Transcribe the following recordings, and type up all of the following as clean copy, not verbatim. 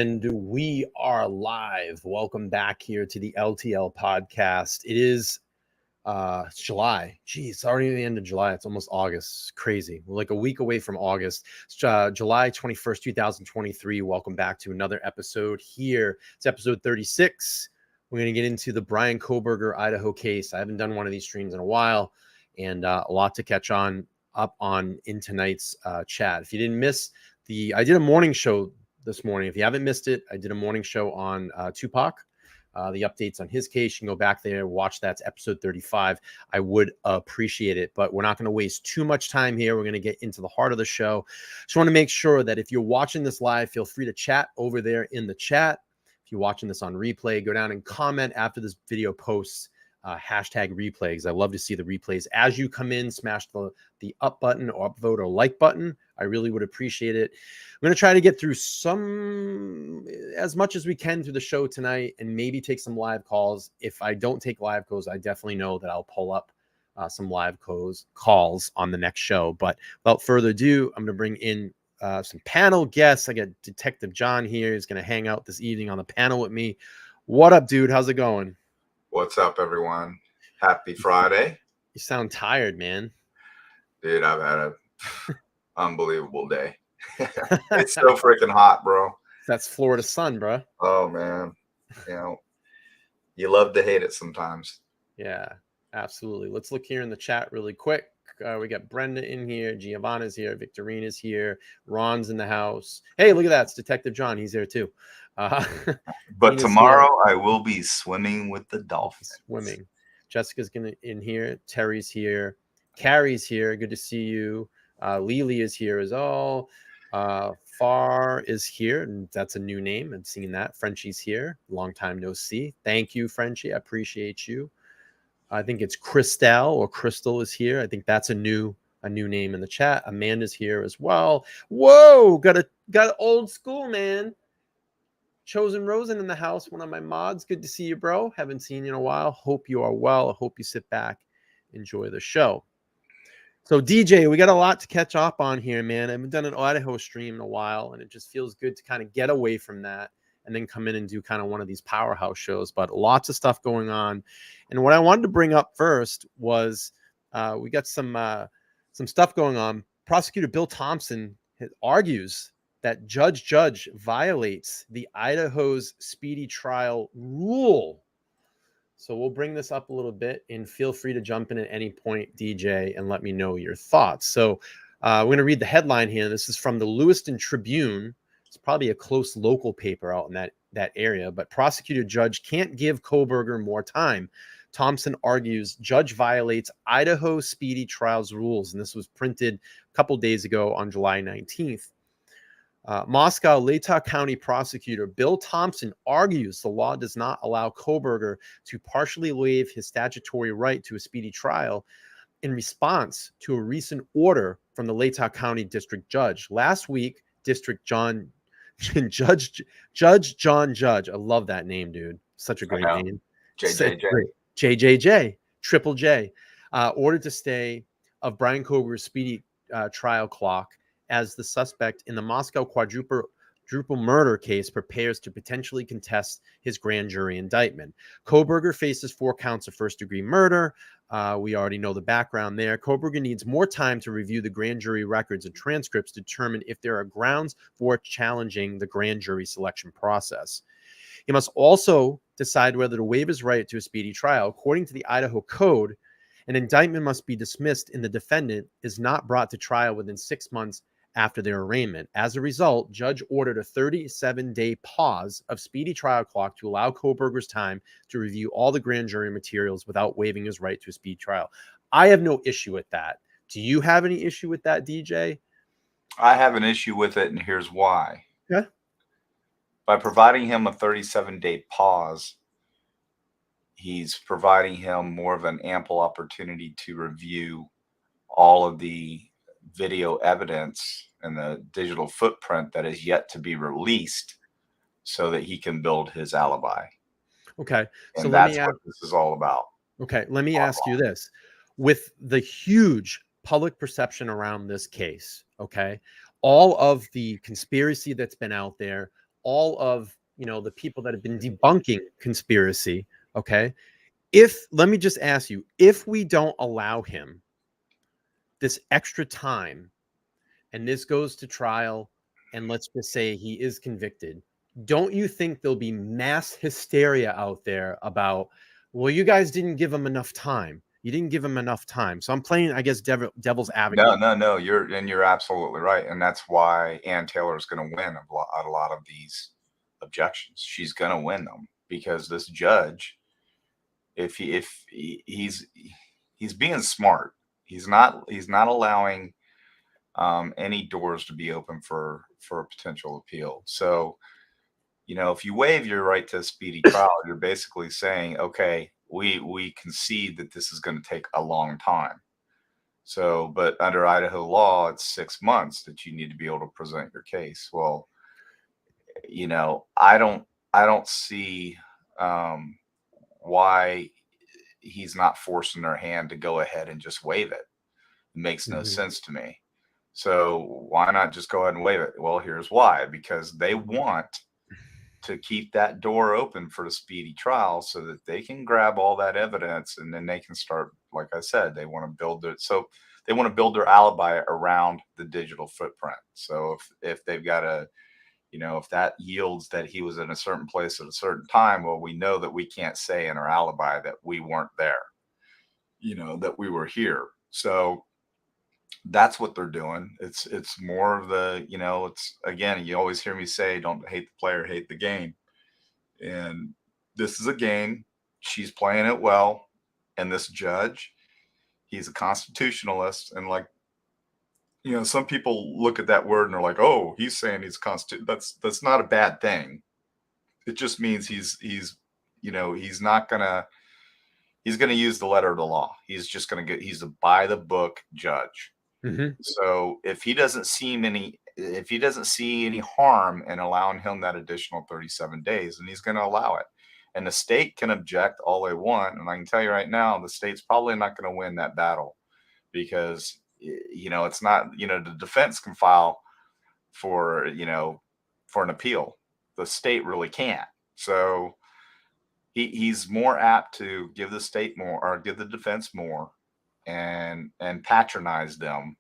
And we are live. Welcome back here to the LTL podcast. It is it's July. Geez, it's already the end of July. It's almost August. It's crazy. We're like a week away from August. It's July 21st, 2023. Welcome back to another episode here. It's episode 36. We're going to get into the Bryan Kohberger Idaho case. I haven't done one of these streams in a while, and a lot to catch up on in tonight's chat. If you didn't miss I did a morning show this morning. If you haven't missed it, I did a morning show on Tupac, the updates on his case. You can go back there, watch that. It's episode 35. I would appreciate it, but we're not going to waste too much time here. We're going to get into the heart of the show. Just want to make sure that if you're watching this live, feel free to chat over there in the chat. If you're watching this on replay, go down and comment after this video posts. Hashtag replay, because I love to see the replays as you come in. Smash the up button or upvote or like button. I really would appreciate it. I'm going to try to get through as much as we can through the show tonight, and maybe take some live calls. If I don't take live calls, I definitely know that I'll pull up some live calls on the next show. But without further ado, I'm going to bring in some panel guests. I got Detective John here. He's going to hang out this evening on the panel with me. What up, dude? How's it going? What's up, everyone? Happy Friday. You sound tired, man. Dude, I've had an unbelievable day. It's so freaking hot, bro. That's Florida sun, bro. Oh, man. You love to hate it sometimes. Yeah, absolutely. Let's look here in the chat really quick. We got Brenda in here. Giovanna's here. Victorina's here. Ron's in the house. Hey, look at that. It's Detective John. He's there, too. But tomorrow I will be swimming with the dolphins. Swimming. Jessica's in here. Terry's here. Carrie's here. Good to see you. Lily is here as well. Far is here, and that's a new name. I'm seeing that. Frenchie's here. Long time no see. Thank you, Frenchie. I appreciate you. I think it's Christelle or Crystal is here. I think that's a new name in the chat. Amanda's here as well. Whoa, got old school, man. Chosen Rosen in the house, one of my mods. Good to see you, bro. Haven't seen you in a while. Hope you are well. I hope you sit back, enjoy the show. So, DJ, we got a lot to catch up on here, man. I haven't done an Idaho stream in a while, and it just feels good to kind of get away from that and then come in and do kind of one of these powerhouse shows. But lots of stuff going on. And what I wanted to bring up first was we got some stuff going on. Prosecutor Bill Thompson argues that Judge violates the Idaho's speedy trial rule. So we'll bring this up a little bit, and feel free to jump in at any point, DJ, and let me know your thoughts. So we're going to read the headline here. This is from the Lewiston Tribune. It's probably a close local paper out in that area, but prosecutor judge can't give Kohberger more time. Thompson argues judge violates Idaho speedy trials rules. And this was printed a couple days ago on July 19th. Moscow Latah County prosecutor Bill Thompson argues the law does not allow Kohberger to partially waive his statutory right to a speedy trial in response to a recent order from the Latah County district judge. Last week, Judge John Judge. I love that name, dude. Such a great name. JJJ, Triple J, ordered to stay of Bryan Kohberger's speedy trial clock as the suspect in the Moscow quadruple murder case prepares to potentially contest his grand jury indictment. Kohberger faces 4 counts of first-degree murder. We already know the background there. Kohberger needs more time to review the grand jury records and transcripts to determine if there are grounds for challenging the grand jury selection process. He must also decide whether to waive his right to a speedy trial. According to the Idaho Code, an indictment must be dismissed and the defendant is not brought to trial within 6 months after their arraignment. As a result, judge ordered a 37-day pause of speedy trial clock to allow Kohberger's time to review all the grand jury materials without waiving his right to a speedy trial. I have no issue with that. Do you have any issue with that, DJ? I have an issue with it, and here's why. Yeah. By providing him a 37-day pause, he's providing him more of an ample opportunity to review all of the video evidence and the digital footprint that is yet to be released so that he can build his alibi. Okay. And so that's what this is all about. Okay. Let me ask you this. With the huge public perception around this case, okay, all of the conspiracy that's been out there, all of, the people that have been debunking conspiracy, okay, let me just ask you, if we don't allow him this extra time and this goes to trial, and let's just say he is convicted, don't you think there'll be mass hysteria out there about, well, you guys didn't give him enough time. You didn't give him enough time. So I'm playing, I guess, devil's advocate. No. You're absolutely right, and that's why Ann Taylor is going to win a lot of these objections. She's going to win them because this judge, if he's being smart, he's not allowing any doors to be open for a potential appeal. So, if you waive your right to a speedy trial, you're basically saying, okay, we concede that this is going to take a long time. So, but under Idaho law, it's 6 months that you need to be able to present your case. Well, I don't see why he's not forcing their hand to go ahead and just waive it. It makes no sense to me. So why not just go ahead and waive it? Well, here's why: because they want to keep that door open for the speedy trial so that they can grab all that evidence, and then they can start, like I said, they want to build their alibi around the digital footprint. So if they've got if that yields that he was in a certain place at a certain time, well, we know that we can't say in our alibi that we weren't there, that we were here. So that's what they're doing. It's more of the, it's, again, you always hear me say, don't hate the player, hate the game. And this is a game. She's playing it well. And this judge, he's a constitutionalist. And some people look at that word and they're like, oh, he's saying he's that's not a bad thing. It just means he's not he's going to use the letter of the law. He's a by the book judge. So if he doesn't see any harm in allowing him that additional 37 days, then he's going to allow it. And the state can object all they want. And I can tell you right now, the state's probably not going to win that battle because, it's not, the defense can file for an appeal. The state really can't. So he's more apt to give the state more or give the defense more and patronize them,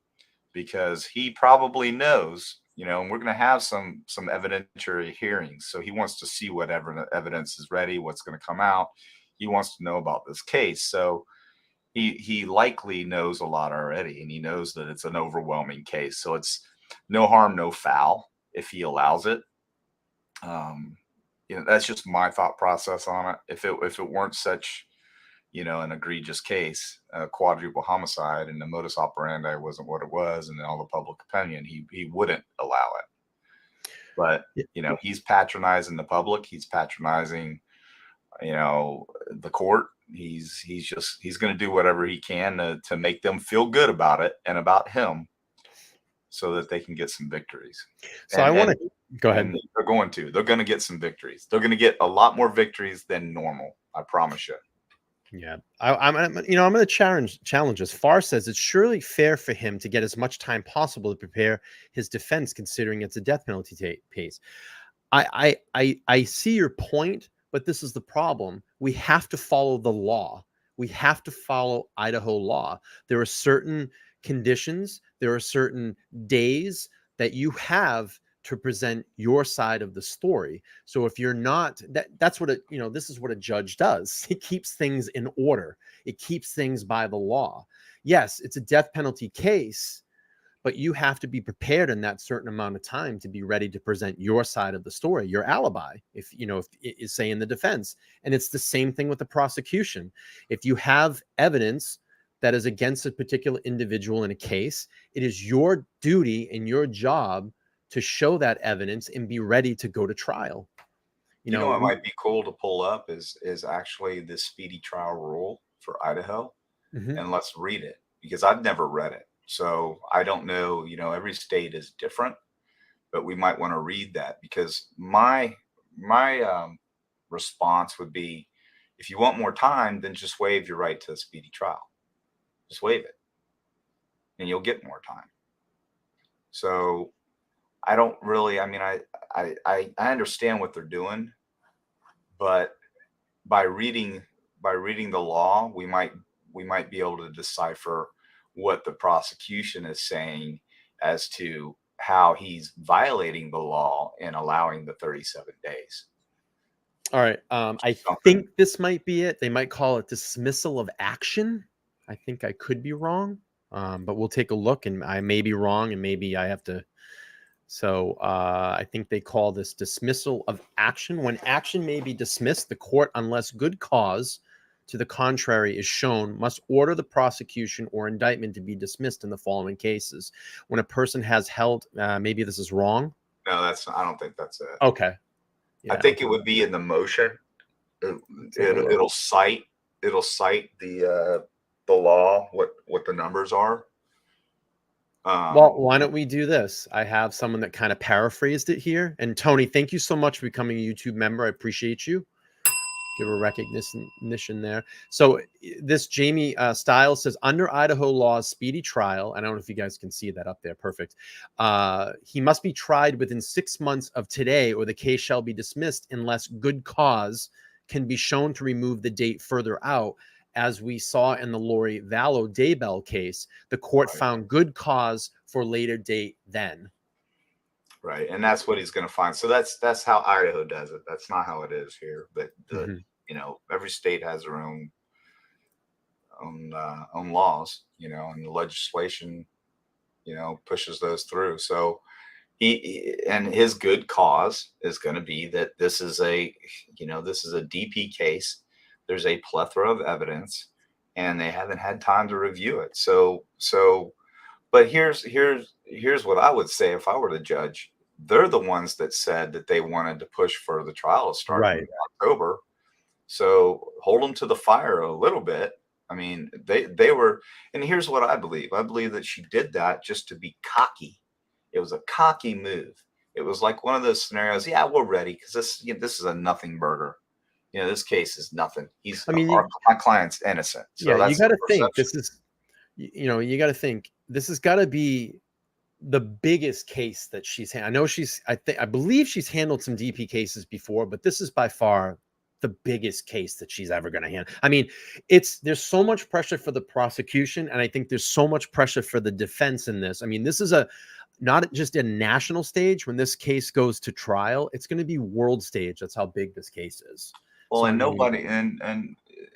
because he probably knows, and we're going to have some evidentiary hearings. So he wants to see whatever evidence is ready, what's going to come out. He wants to know about this case. So he likely knows a lot already, and he knows that it's an overwhelming case. So it's no harm, no foul if he allows it. That's just my thought process on it. If it weren't such, an egregious case, a quadruple homicide, and the modus operandi wasn't what it was, and all the public opinion, he wouldn't allow it. But he's patronizing the public. He's patronizing, the court. He's going to do whatever he can to make them feel good about it and about him, so that they can get some victories. So I want to go ahead. They're going to get some victories. They're going to get a lot more victories than normal. I promise you. Yeah, I'm going to challenge us. Farr says it's surely fair for him to get as much time possible to prepare his defense, considering it's a death penalty case. I see your point, but this is the problem. We have to follow the law. We have to follow Idaho law. There are certain conditions, there are certain days that you have to present your side of the story. So if you're not, that's what this is what a judge does. It keeps things in order. It keeps things by the law. Yes, it's a death penalty case, but you have to be prepared in that certain amount of time to be ready to present your side of the story, your alibi, if say in the defense. And it's the same thing with the prosecution. If you have evidence that is against a particular individual in a case, it is your duty and your job to show that evidence and be ready to go to trial. What might be cool to pull up is actually the speedy trial rule for Idaho. And let's read it, because I've never read it. So I don't know, every state is different, but we might want to read that, because my response would be, if you want more time, then just waive your right to a speedy trial. Just waive it and you'll get more time. So I don't really. I mean, I understand what they're doing, but by reading the law, we might be able to decipher what the prosecution is saying as to how he's violating the law in allowing the 37 days. All right. I Something. think this might be it. They might call it dismissal of action. I think I could be wrong, but we'll take a look, and I may be wrong, and maybe I have to. So I think they call this dismissal of action. When action may be dismissed, the court, unless good cause to the contrary is shown, must order the prosecution or indictment to be dismissed in the following cases. When a person has held, maybe this is wrong. No, I don't think that's it. Okay. Yeah, I think it would be in the motion. It'll cite the law, what the numbers are. Well, why don't we do this? I have someone that kind of paraphrased it here. And Tony, thank you so much for becoming a YouTube member. I appreciate you. Give a recognition there. So this Jamie Stiles says, under Idaho law's speedy trial, I don't know if you guys can see that up there. Perfect. He must be tried within 6 months of today, or the case shall be dismissed unless good cause can be shown to remove the date further out. As we saw in the Lori Vallow Daybell case, the court found good cause for later date then. Right, and that's what he's going to find. So that's how Idaho does it. That's not how it is here. But you know, every state has their own laws. You know, and the legislation, you know, pushes those through. So and his good cause is going to be that this is a DP case. There's a plethora of evidence, and they haven't had time to review it. So, but here's what I would say if I were the judge. They're the ones that said that they wanted to push for the trial to start in October. So hold them to the fire a little bit. I mean, they were, and here's what I believe. I believe that she did that just to be cocky. It was a cocky move. It was like one of those scenarios. Yeah, we're ready because this is a nothing burger. You know, this case is nothing. My client's innocent. So yeah, you got to think this is, you got to think this has got to be the biggest case that she's had. I know I believe she's handled some DP cases before, but this is by far the biggest case that she's ever going to handle. I mean, there's so much pressure for the prosecution, and I think there's so much pressure for the defense in this. I mean, this is not just a national stage. When this case goes to trial, it's going to be world stage. That's how big this case is. Well, and nobody and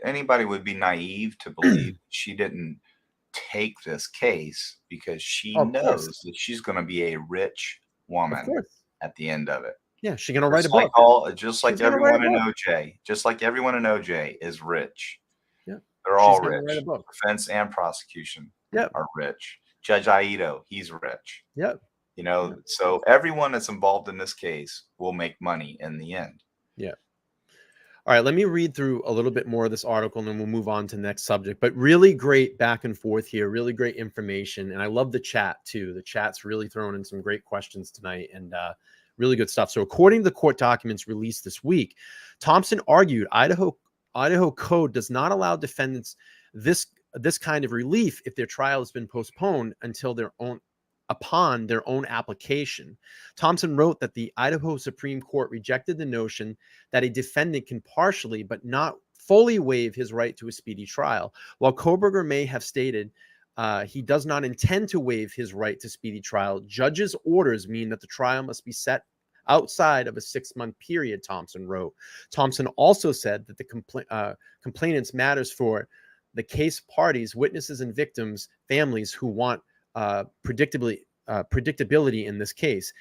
anybody would be naive to believe she didn't take this case because she knows that she's going to be a rich woman at the end of it. Yeah, she's going to write a book. Just like everyone in OJ. Just like everyone in OJ is rich. Yeah, they're all rich. Defense and prosecution are rich. Judge Idaho, he's rich. Yep. You know, so everyone that's involved in this case will make money in the end. Yeah. All right, let me read through a little bit more of this article, and then we'll move on to the next subject. But really great back and forth here, really great information. And I love the chat, too. The chat's really throwing in some great questions tonight, and really good stuff. So according to the court documents released this week, Thompson argued Idaho code does not allow defendants this kind of relief if their trial has been postponed until upon their own application. Thompson wrote that the Idaho Supreme Court rejected the notion that a defendant can partially but not fully waive his right to a speedy trial. While Kohberger may have stated he does not intend to waive his right to speedy trial, judges' orders mean that the trial must be set outside of a 6-month period, Thompson wrote. Thompson also said that the complainants matters for the case parties, witnesses, and victims' families who want predictability in this case.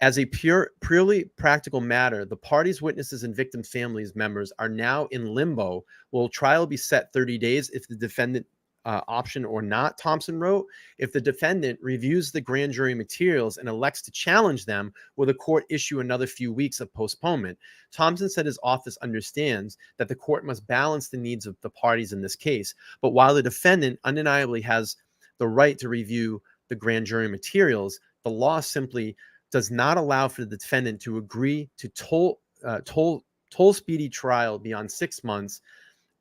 As a purely practical matter, the parties, witnesses, and victim families members are now in limbo. Will trial be set 30 days if the defendant option or not, Thompson wrote. If the defendant reviews the grand jury materials and elects to challenge them, will the court issue another few weeks of postponement? Thompson said his office understands that the court must balance the needs of the parties in this case. But while the defendant undeniably has the right to review the grand jury materials, the law simply does not allow for the defendant to agree to toll speedy trial beyond 6 months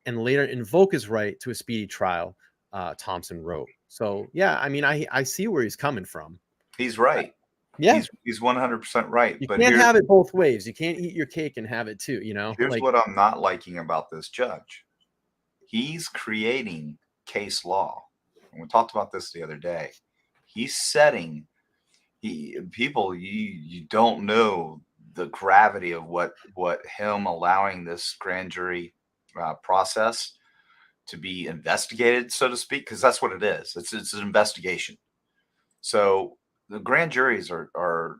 and later invoke his right to a speedy trial, Thompson wrote. So, yeah, I mean, I see where he's coming from. He's right. Yeah. He's 100% right. You But can't have it both ways. You can't eat your cake and have it too, here's like, what I'm not liking about this judge. He's creating case law. And we talked about this the other day. He's setting people, you don't know the gravity of what him allowing this grand jury process to be investigated, so to speak, because that's what it is. It's an investigation. So the grand juries are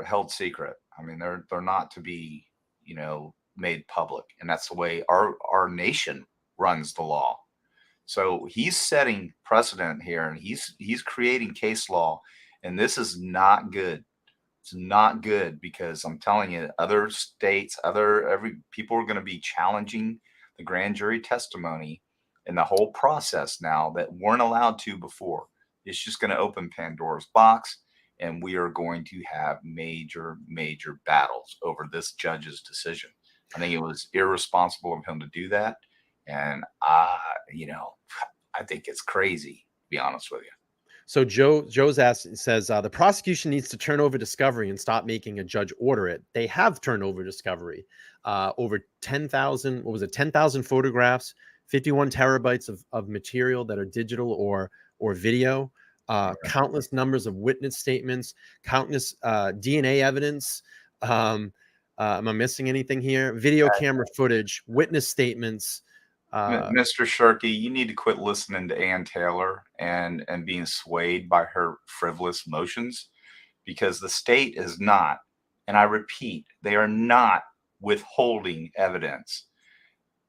held secret. I mean, they're not to be, made public, and that's the way our nation runs the law. So he's setting precedent here, and he's creating case law, and this is not good. It's not good because I'm telling you, other states, every people are going to be challenging the grand jury testimony and the whole process now that weren't allowed to before. It's just going to open Pandora's box, and we are going to have major, major battles over this judge's decision. I think it was irresponsible of him to do that, and I think it's crazy, to be honest with you. So Joe's says the prosecution needs to turn over discovery and stop making a judge order it. They have turned over discovery, over 10,000. What was it? 10,000 photographs, 51 terabytes of material that are digital or video, countless numbers of witness statements, countless DNA evidence. Am I missing anything here? Video camera footage, witness statements. Mr. Shirky, you need to quit listening to Ann Taylor and being swayed by her frivolous motions, because the state is not, and I repeat, they are not withholding evidence.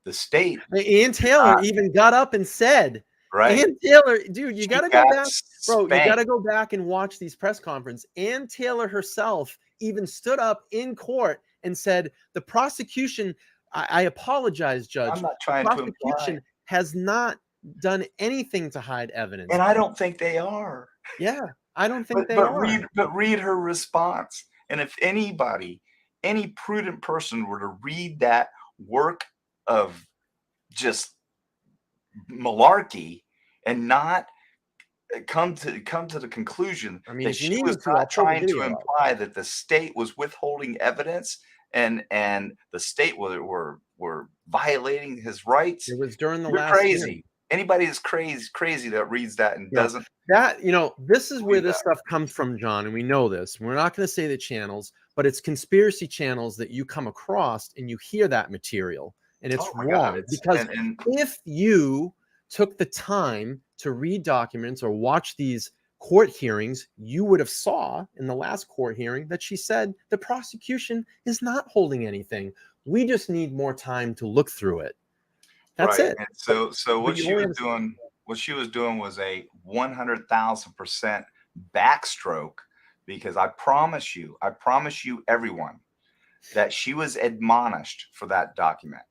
The state, Ann Taylor even got up and said, right? Ann Taylor, dude, you got to go back, bro. Spanked. You got to go back and watch these press conferences. Ann Taylor herself even stood up in court and said, the prosecution, I apologize, Judge. I'm not trying to imply. Has not done anything to hide evidence. And I don't think they are. Yeah, I don't think they are. But read her response. And if anybody, any prudent person were to read that work of just malarkey and not come to the conclusion that she was not trying to imply that the state was withholding evidence and the state were violating his rights. It was during the You're last crazy. hearing. Anybody is crazy that reads that and doesn't. That, this is where this stuff comes from, John, and we know this. We're not going to say the channels, but it's conspiracy channels that you come across and you hear that material, and it's wrong. Because if you took the time to read documents or watch these court hearings, you would have saw in the last court hearing that she said the prosecution is not holding anything. We just need more time to look through it. That's it. And so what she was doing was a 100,000% backstroke, because I promise you everyone, that she was admonished for that document.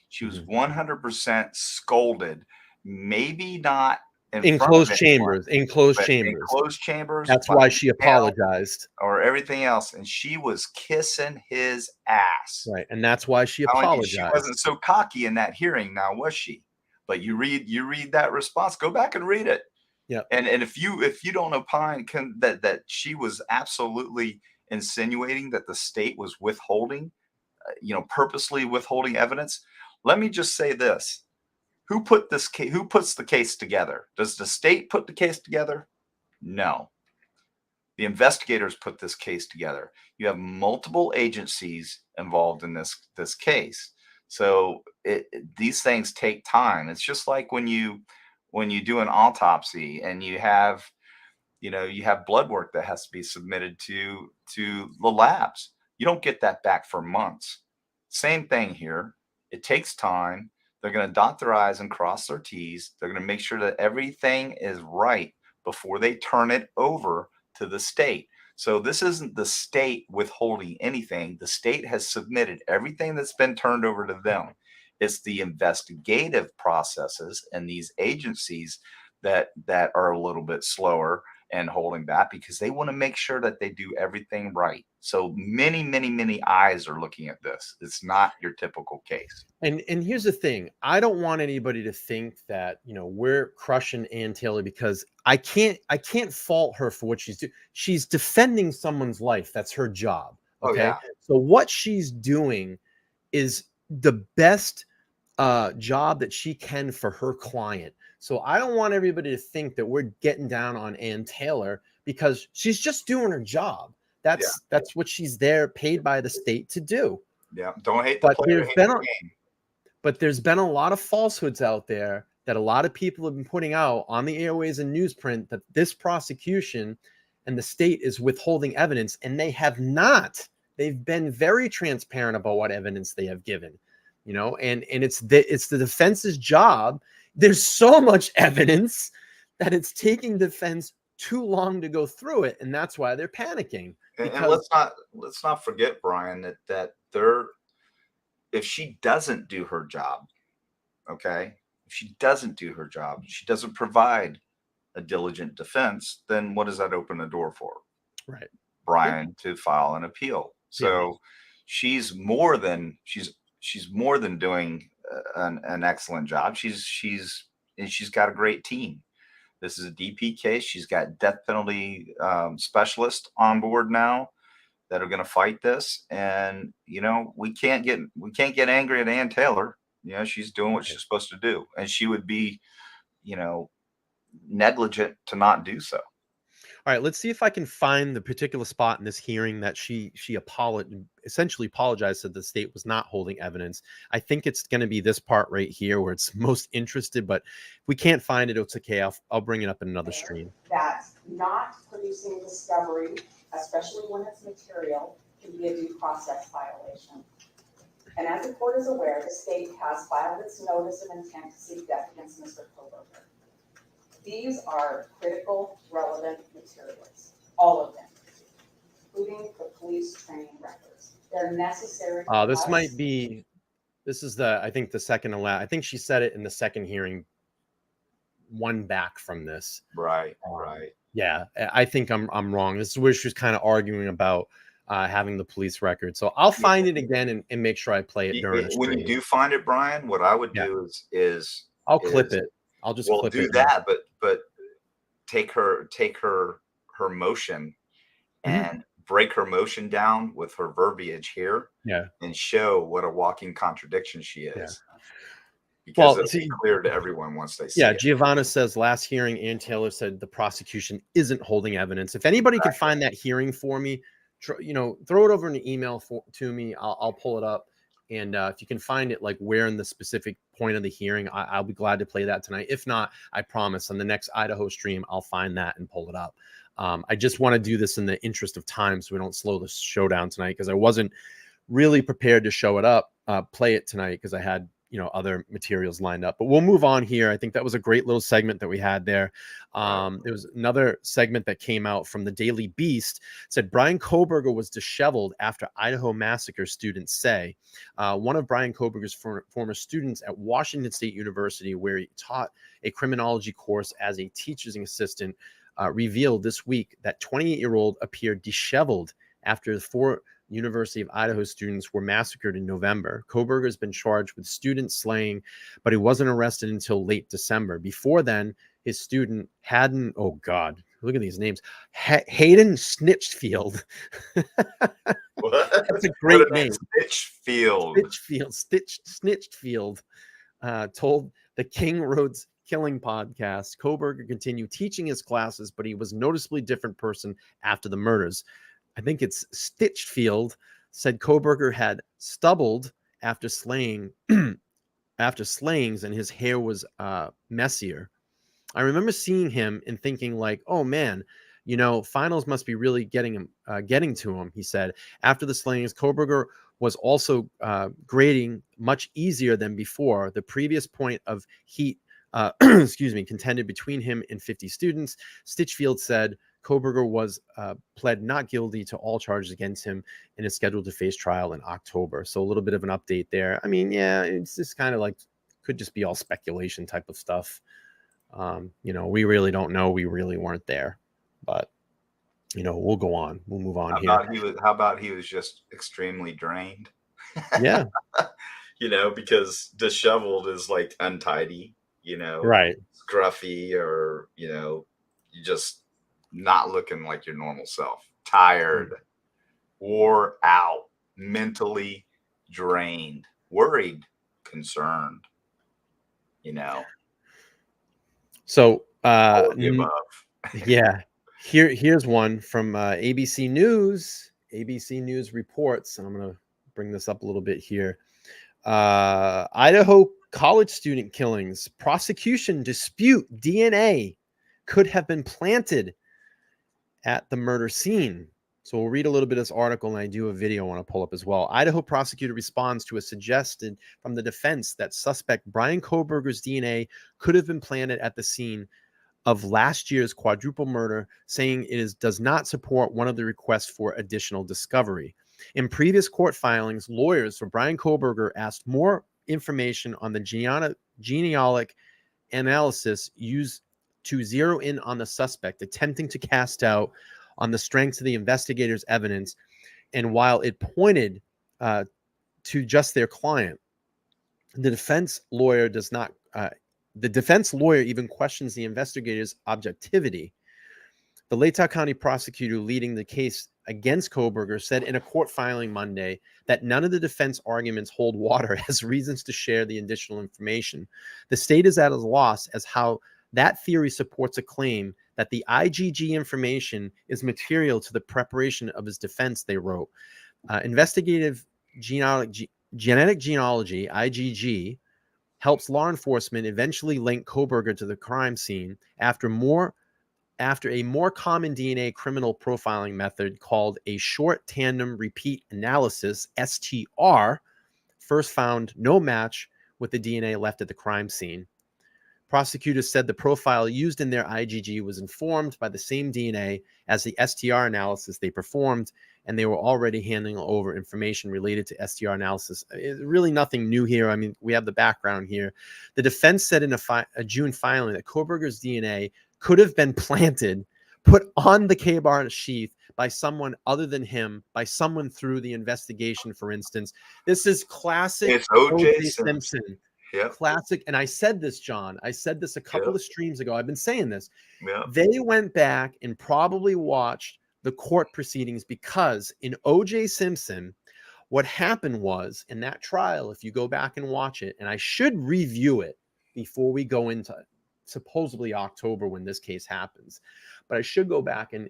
She was 100% scolded, maybe not in closed chambers. In closed chambers. That's why she apologized. Or everything else. And she was kissing his ass. Right. And that's why she apologized. She wasn't so cocky in that hearing, now was she? But you read that response. Go back and read it. Yeah. And if you don't opine that she was absolutely insinuating that the state was withholding, purposely withholding evidence, let me just say this. Who puts the case together? Does the state put the case together? No. The investigators put this case together. You have multiple agencies involved in this case. So these things take time. It's just like when you do an autopsy and you have blood work that has to be submitted to the labs. You don't get that back for months. Same thing here. It takes time. They're going to dot their I's and cross their T's. They're going to make sure that everything is right before they turn it over to the state. So this isn't the state withholding anything. The state has submitted everything that's been turned over to them. It's the investigative processes and these agencies that are a little bit slower and holding that, because they want to make sure that they do everything right. So many, many, many eyes are looking at this. It's not your typical case. And here's the thing. I don't want anybody to think that, we're crushing Ann Taylor, because I can't fault her for what she's doing. She's defending someone's life. That's her job. Oh, Okay. yeah. So what she's doing is the best job that she can for her client. So I don't want everybody to think that we're getting down on Ann Taylor, because she's just doing her job. That's what she's there, paid by the state to do. Yeah. Don't hate the player, hate the game. But there's been a lot of falsehoods out there that a lot of people have been putting out on the airways and newsprint, that this prosecution and the state is withholding evidence, and they have not. They've been very transparent about what evidence they have given, and it's the defense's job. There's so much evidence that it's taking defense too long to go through it, and that's why they're panicking. And let's not forget, Brian, that if she doesn't do her job, okay, if she doesn't do her job, she doesn't provide a diligent defense, then what does that open the door for? Right, Brian, to file an appeal. So she's more than doing an excellent job. She's got a great team. This is a DP case. She's got death penalty specialists on board now that are going to fight this. And we can't get angry at Ann Taylor. She's doing what she's supposed to do, and she would be negligent to not do so. All right, let's see if I can find the particular spot in this hearing that she essentially apologized, said the state was not holding evidence. I think it's going to be this part right here where it's most interested, but if we can't find it, it's okay. I'll bring it up in another stream. That not producing discovery, especially when it's material, can be a due process violation. And as the court is aware, the state has filed its notice of intent to seek death against Mr. Kohberger. These are critical, relevant materials, all of them, including the police training records. They're necessary. This is I think the second to last. I think she said it in the second hearing, one back from this. Right, right. Yeah, I think I'm wrong. This is where she was kind of arguing about having the police record. So I'll find it again and make sure I play it during the stream. When you do find it, Brian, what I would do is I'll clip it. I'll just clip do it. that, but take her motion and break her motion down with her verbiage here, and show what a walking contradiction she is. Because it'll be clear to everyone once they see it. Giovanna says last hearing, Ann Taylor said the prosecution isn't holding evidence. If anybody can find that hearing for me, throw it over in an email to me. I'll pull it up. And if you can find it, like where in the specific point of the hearing, I'll be glad to play that tonight. If not, I promise on the next Idaho stream, I'll find that and pull it up. I just want to do this in the interest of time so we don't slow the show down tonight, because I wasn't really prepared to show it up, play it tonight, because I had other materials lined up. But we'll move on here. I think that was a great little segment that we had there. There was another segment that came out from the Daily Beast. It said Bryan Kohberger was disheveled after Idaho massacre, students say. One of Bryan Kohberger's former students at Washington State University, where he taught a criminology course as a teacher's assistant, revealed this week that 28-year-old appeared disheveled after the 4 University of Idaho students were massacred in November. Kohberger has been charged with student slaying, but he wasn't arrested until late December. Before then, his student Hayden, oh God, look at these names, Hayden Snitchfield. That's a great name. Snitchfield told the King Roads Killing podcast, Kohberger continued teaching his classes, but he was a noticeably different person after the murders. I think it's Stitchfield said Kohberger had stubbled after slayings, and his hair was messier. I remember seeing him and thinking like, oh man, finals must be really getting to him, he said. After the slayings, Kohberger was also grading much easier than before. The previous point of heat, contended between him and 50 students. Stitchfield said Kohberger was pled not guilty to all charges against him and is scheduled to face trial in October. So a little bit of an update there. I mean, yeah, it's just kind of like, could just be all speculation type of stuff. We really don't know. We really weren't there. But we'll go on. We'll move on here. How about he was just extremely drained? Yeah. Because disheveled is like untidy, Right. scruffy, or you just not looking like your normal self. Tired, wore out, mentally drained, worried, concerned. So all of the above. yeah. Here's one from ABC News. ABC News reports. I'm gonna bring this up a little bit here. Idaho college student killings. Prosecution dispute DNA could have been planted at the murder scene. So we'll read a little bit of this article, and I do a video I want to pull up as well. Idaho prosecutor responds to a suggestion from the defense that suspect Bryan Kohberger's DNA could have been planted at the scene of last year's quadruple murder, saying it does not support one of the requests for additional discovery. In previous court filings, lawyers for Bryan Kohberger asked more information on the genealogic analysis used to zero in on the suspect, attempting to cast doubt on the strength of the investigators' evidence. And while it pointed to just their client, the defense lawyer does not. The defense lawyer even questions the investigators' objectivity. The Latah County prosecutor leading the case against Kohberger said in a court filing Monday that none of the defense arguments hold water as reasons to share the additional information. The state is at a loss as how that theory supports a claim that the IgG information is material to the preparation of his defense, they wrote. Investigative genetic genealogy, IgG, helps law enforcement eventually link Kohberger to the crime scene after a more common DNA criminal profiling method called a short tandem repeat analysis, STR, first found no match with the DNA left at the crime scene. Prosecutors said the profile used in their IgG was informed by the same DNA as the STR analysis they performed, and they were already handing over information related to STR analysis. It's really nothing new here. I mean, we have the background here. The defense said in a June filing that Kohberger's DNA could have been planted, put on the K-bar sheath by someone other than him, by someone through the investigation, for instance. This is classic. It's O.J. Simpson. Yep. Classic. And I said this, John. I said this a couple of streams ago. I've been saying this. Yep. They went back and probably watched the court proceedings because in O.J. Simpson, what happened was in that trial, if you go back and watch it, and I should review it before we go into supposedly October when this case happens, but I should go back and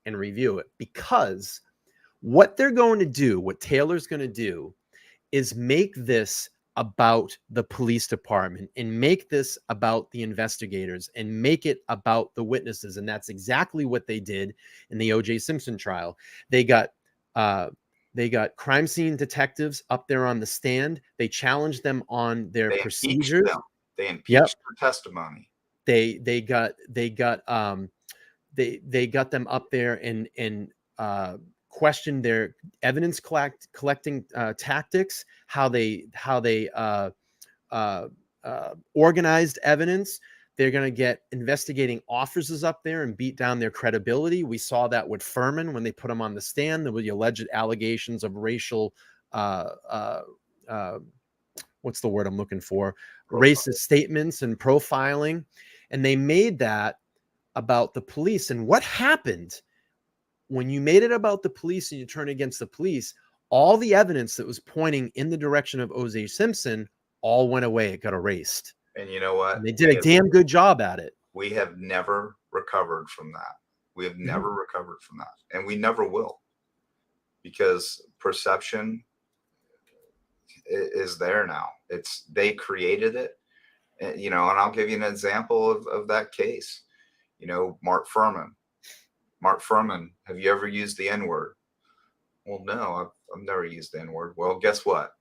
review it, because what they're going to do, what Taylor's going to do, is make this about the police department and make this about the investigators and make it about the witnesses. And that's exactly what they did in the O.J. Simpson trial. They got crime scene detectives up there on the stand. They challenged them on their procedures. They impeached their testimony. They got them up there and questioned their evidence collecting tactics, how they organized evidence. They're going to get investigating officers up there and beat down their credibility. We saw that with Furman when they put him on the stand. There were the alleged allegations of racial, what's the word I'm looking for? Racist statements and profiling. And they made that about the police. And what happened when you made it about the police and you turn against the police? All the evidence that was pointing in the direction of O.J. Simpson all went away. It got erased. And you know what? And they did a damn good job at it. We have never recovered from that. We have never recovered from that. And we never will. Because perception is there now. They created it. And, and I'll give you an example of that case. Mark Furman. Mark Furman, have you ever used the N-word? Well, no, I've never used the N-word. Well, guess what?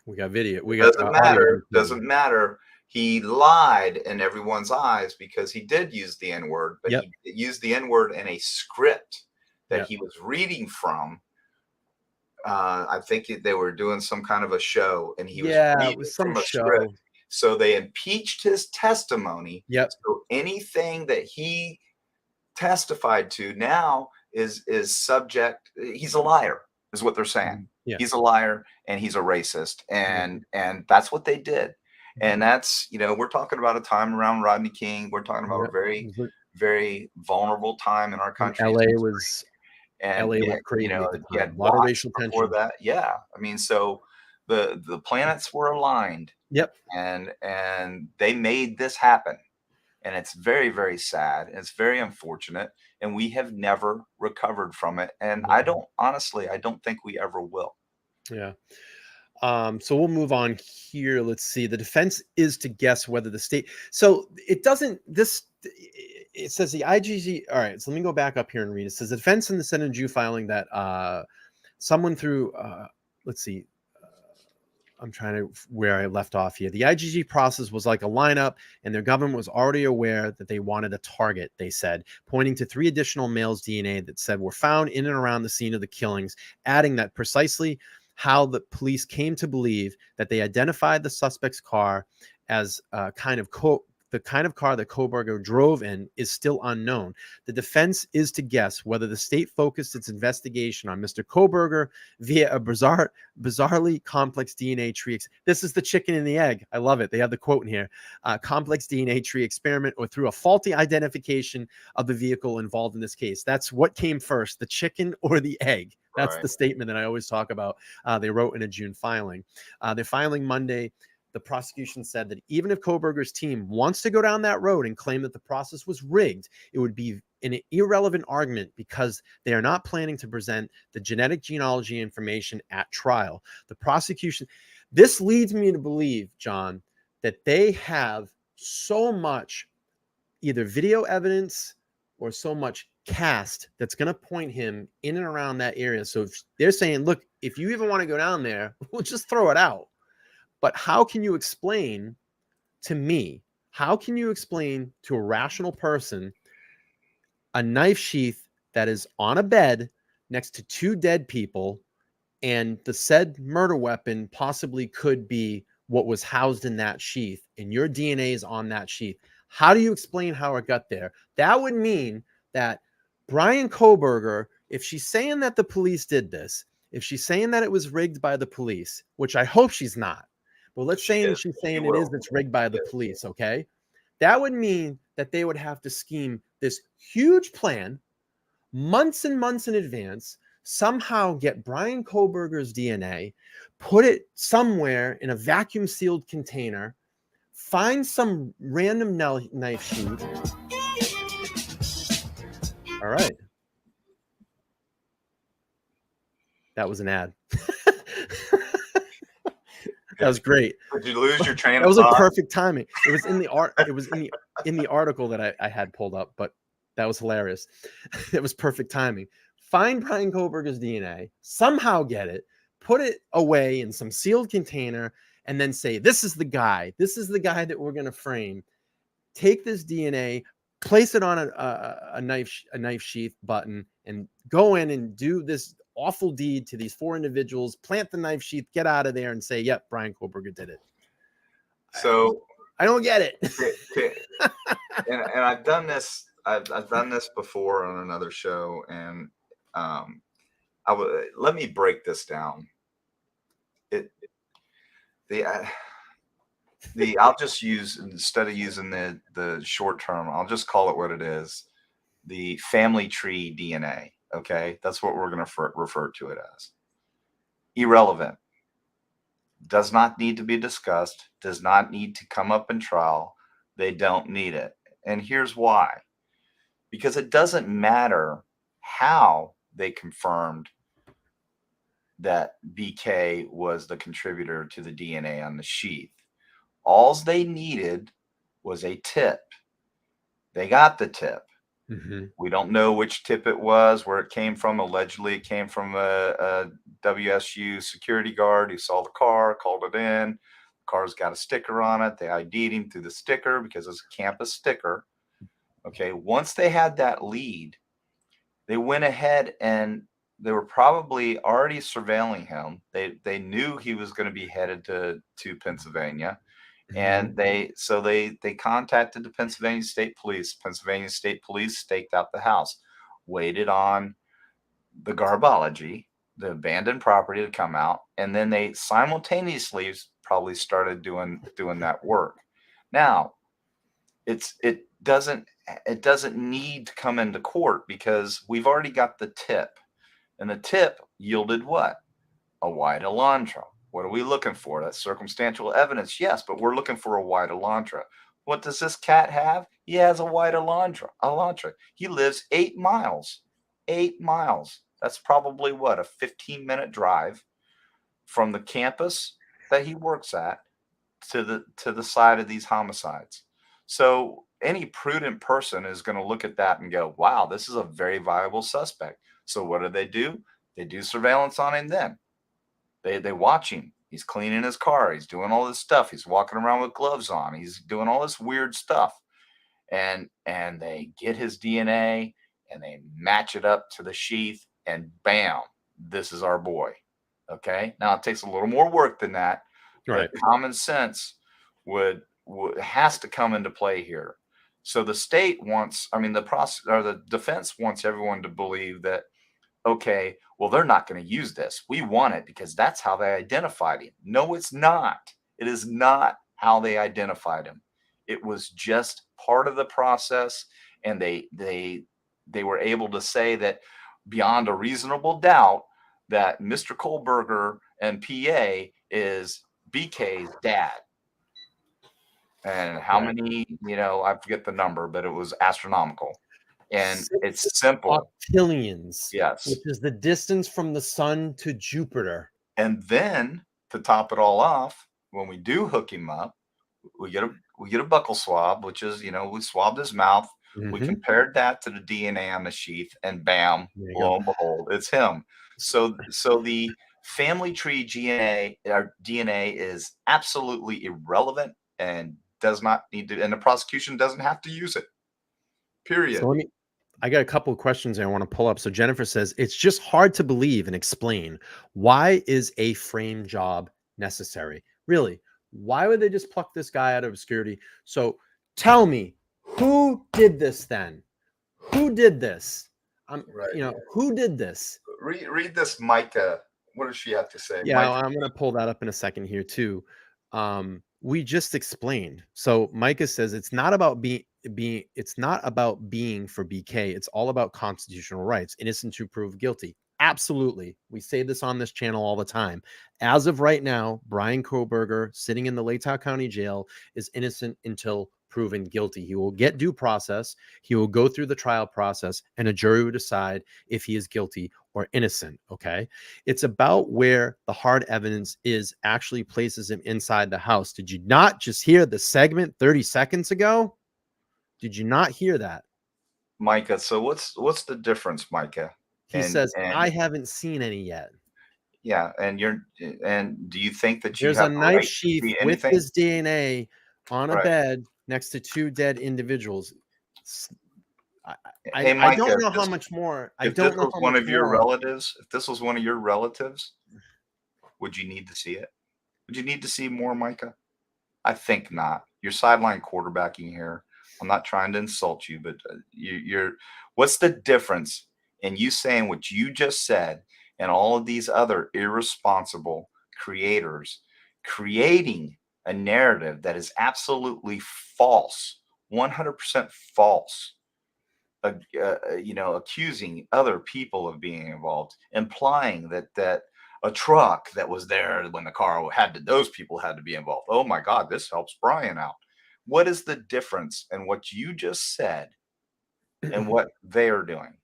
We got video. Doesn't matter. Doesn't matter. He lied in everyone's eyes because he did use the N-word, but he used the N-word in a script that he was reading from. I think they were doing some kind of a show, and he was reading from a script. So they impeached his testimony. Yep. So anything that he testified to now is subject. He's a liar, is what they're saying. Yeah. He's a liar and he's a racist, and that's what they did. And that's, we're talking about a time around Rodney King. We're talking about a very, very vulnerable time in our country. LA was crazy at the he time. had A lot of racial before tension. that. Yeah, I mean, so the planets were aligned. Yep. And they made this happen. And it's very, very sad. It's very unfortunate. And we have never recovered from it. And I don't think we ever will. Yeah. So we'll move on here. Let's see. The defense is to guess whether the state. So it doesn't. It says the IGG. All right. So let me go back up here and read. It says the defense in the Senate Jew filing that someone through. Let's see. I'm trying to where I left off here. The IGG process was like a lineup, and their government was already aware that they wanted a target, they said, pointing to 3 additional males' DNA that said were found in and around the scene of the killings, adding that precisely how the police came to believe that they identified the suspect's car as the kind of car that Kohberger drove in is still unknown. The defense is to guess whether the state focused its investigation on Mr. Kohberger via a bizarrely complex DNA tree. This is the chicken and the egg. I love it. They have the quote in here. Complex DNA tree experiment or through a faulty identification of the vehicle involved in this case. That's what came first, the chicken or the egg. That's the statement that I always talk about. They wrote in a June filing. They're filing Monday. The prosecution said that even if Kohberger's team wants to go down that road and claim that the process was rigged, it would be an irrelevant argument because they are not planning to present the genetic genealogy information at trial. The prosecution, this leads me to believe, John, that they have so much either video evidence or so much cast that's going to point him in and around that area. So if they're saying, look, if you even want to go down there, we'll just throw it out. But how can you explain to me, how can you explain to a rational person a knife sheath that is on a bed next to 2 dead people and the said murder weapon possibly could be what was housed in that sheath and your DNA is on that sheath? How do you explain how it got there? That would mean that Bryan Kohberger, if she's saying that the police did this, if she's saying that it was rigged by the police, which I hope she's not, well, let's say she's saying it's rigged by the police, okay? That would mean that they would have to scheme this huge plan months and months in advance, somehow get Bryan Kohberger's DNA, put it somewhere in a vacuum-sealed container, find some random knife sheath. All right. That was an ad. That was great. Did you lose your train of thought? That was like perfect timing. It was in the It was in the article that I had pulled up, but that was hilarious. It was perfect timing. Find Bryan Kohberger's DNA, somehow get it, put it away in some sealed container, and then say, "This is the guy. This is the guy that we're going to frame." Take this DNA, place it on a knife sheath button, and go in and do this awful deed to these 4 individuals, plant the knife sheath, get out of there, and say, yep, Bryan Kohberger did it. So I don't get it. and I've done this. I've done this before on another show, and let me break this down. I'll just use, instead of using the short term, I'll just call it what it is. The family tree DNA. Okay, that's what we're going to refer to it as. Irrelevant. Does not need to be discussed. Does not need to come up in trial. They don't need it. And here's why. Because it doesn't matter how they confirmed that BK was the contributor to the DNA on the sheath. All they needed was a tip. They got the tip. Mm-hmm. We don't know which tip it was, where it came from. Allegedly, it came from a WSU security guard who saw the car, called it in. The car's got a sticker on it. They ID'd him through the sticker because it's a campus sticker. Okay, once they had that lead, they went ahead and they were probably already surveilling him. They knew he was going to be headed to Pennsylvania. And they contacted the Pennsylvania State Police. Pennsylvania State Police staked out the house, waited on the garbology, the abandoned property, to come out, and then they simultaneously probably started doing that work. Now, it doesn't need to come into court because we've already got the tip, and the tip yielded what? A white Elantra. What are we looking for? That's circumstantial evidence, yes, but we're looking for a white Elantra. What does this cat have? He has a white Elantra. He lives 8 miles. 8 miles. That's probably what, a 15-minute drive from the campus that he works at to the side of these homicides. So any prudent person is going to look at that and go, wow, this is a very viable suspect. So what do? They do surveillance on him then. They watch him. He's cleaning his car. He's doing all this stuff. He's walking around with gloves on. He's doing all this weird stuff. And they get his DNA and they match it up to the sheath, and bam, this is our boy. Okay. Now it takes a little more work than that. Right. But common sense has to come into play here. So the state wants, the defense wants everyone to believe that, okay, well, they're not going to use this. We want it because that's how they identified him. No, it's not. It is not how they identified him. It was just part of the process, and they were able to say that beyond a reasonable doubt that Mr. Kohberger and PA is BK's dad. And how many, I forget the number, but it was astronomical. And it's simple. Octillions. Yes. Which is the distance from the sun to Jupiter. And then to top it all off, when we do hook him up, we get a buccal swab, which is, we swabbed his mouth. Mm-hmm. We compared that to the DNA on the sheath, and bam, lo and behold, it's him. So the family tree DNA is absolutely irrelevant and does not need to, and the prosecution doesn't have to use it. Period. So I got a couple of questions I want to pull up. So Jennifer says, it's just hard to believe and explain. Why is a frame job necessary? Really? Why would they just pluck this guy out of obscurity? So tell me, who did this then? Who did this? Who did this? Read this, Micah. What does she have to say? Yeah, Micah. I'm going to pull that up in a second here too. We just explained. So Micah says it's not about being for BK. It's all about constitutional rights. Innocent to prove guilty. Absolutely. We say this on this channel all the time. As of right now, Bryan Kohberger, sitting in the Latah County Jail, is innocent until proven guilty. He will get due process. He will go through the trial process, and a jury will decide if he is guilty or innocent. Okay. It's about where the hard evidence is actually places him inside the house. Did you not just hear the segment 30 seconds ago? Did you not hear that? Micah, so what's the difference, Micah? He says, I haven't seen any yet. Yeah, and do you think that there's a knife sheath with his DNA on a bed next to two dead individuals? I don't know how much more. I don't know how much more. If this was one of your relatives, if this was one of your relatives, would you need to see it? Would you need to see more, Micah? I think not. You're sideline quarterbacking here. I'm not trying to insult you, but you're. What's the difference in you saying what you just said and all of these other irresponsible creators creating a narrative that is absolutely false, 100% false, accusing other people of being involved, implying that a truck that was there when the car those people had to be involved. Oh my God, this helps Bryan out. What is the difference in what you just said and what they are doing?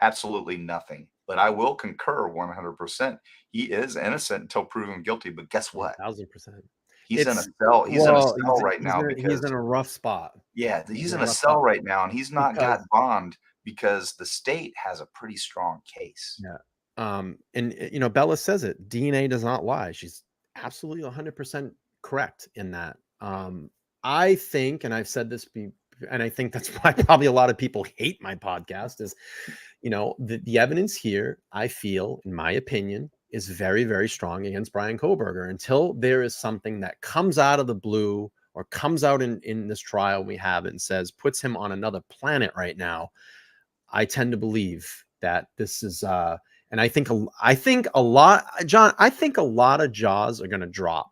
Absolutely nothing. But I will concur 100%. He is innocent until proven guilty. But guess what? 1,000%. He's in a cell. He's in a cell right now because he's in a rough spot. Yeah, he's in a cell right now, and he's not got bond because the state has a pretty strong case. Yeah. And Bella says it. DNA does not lie. She's absolutely 100% correct in that. I think, and I've said this, and I think that's why probably a lot of people hate my podcast, is, the evidence here, I feel, in my opinion, is very, very strong against Bryan Kohberger until there is something that comes out of the blue or comes out in this trial we have and says, puts him on another planet right now, I tend to believe that this is, and I think a lot, John, I think a lot of jaws are going to drop.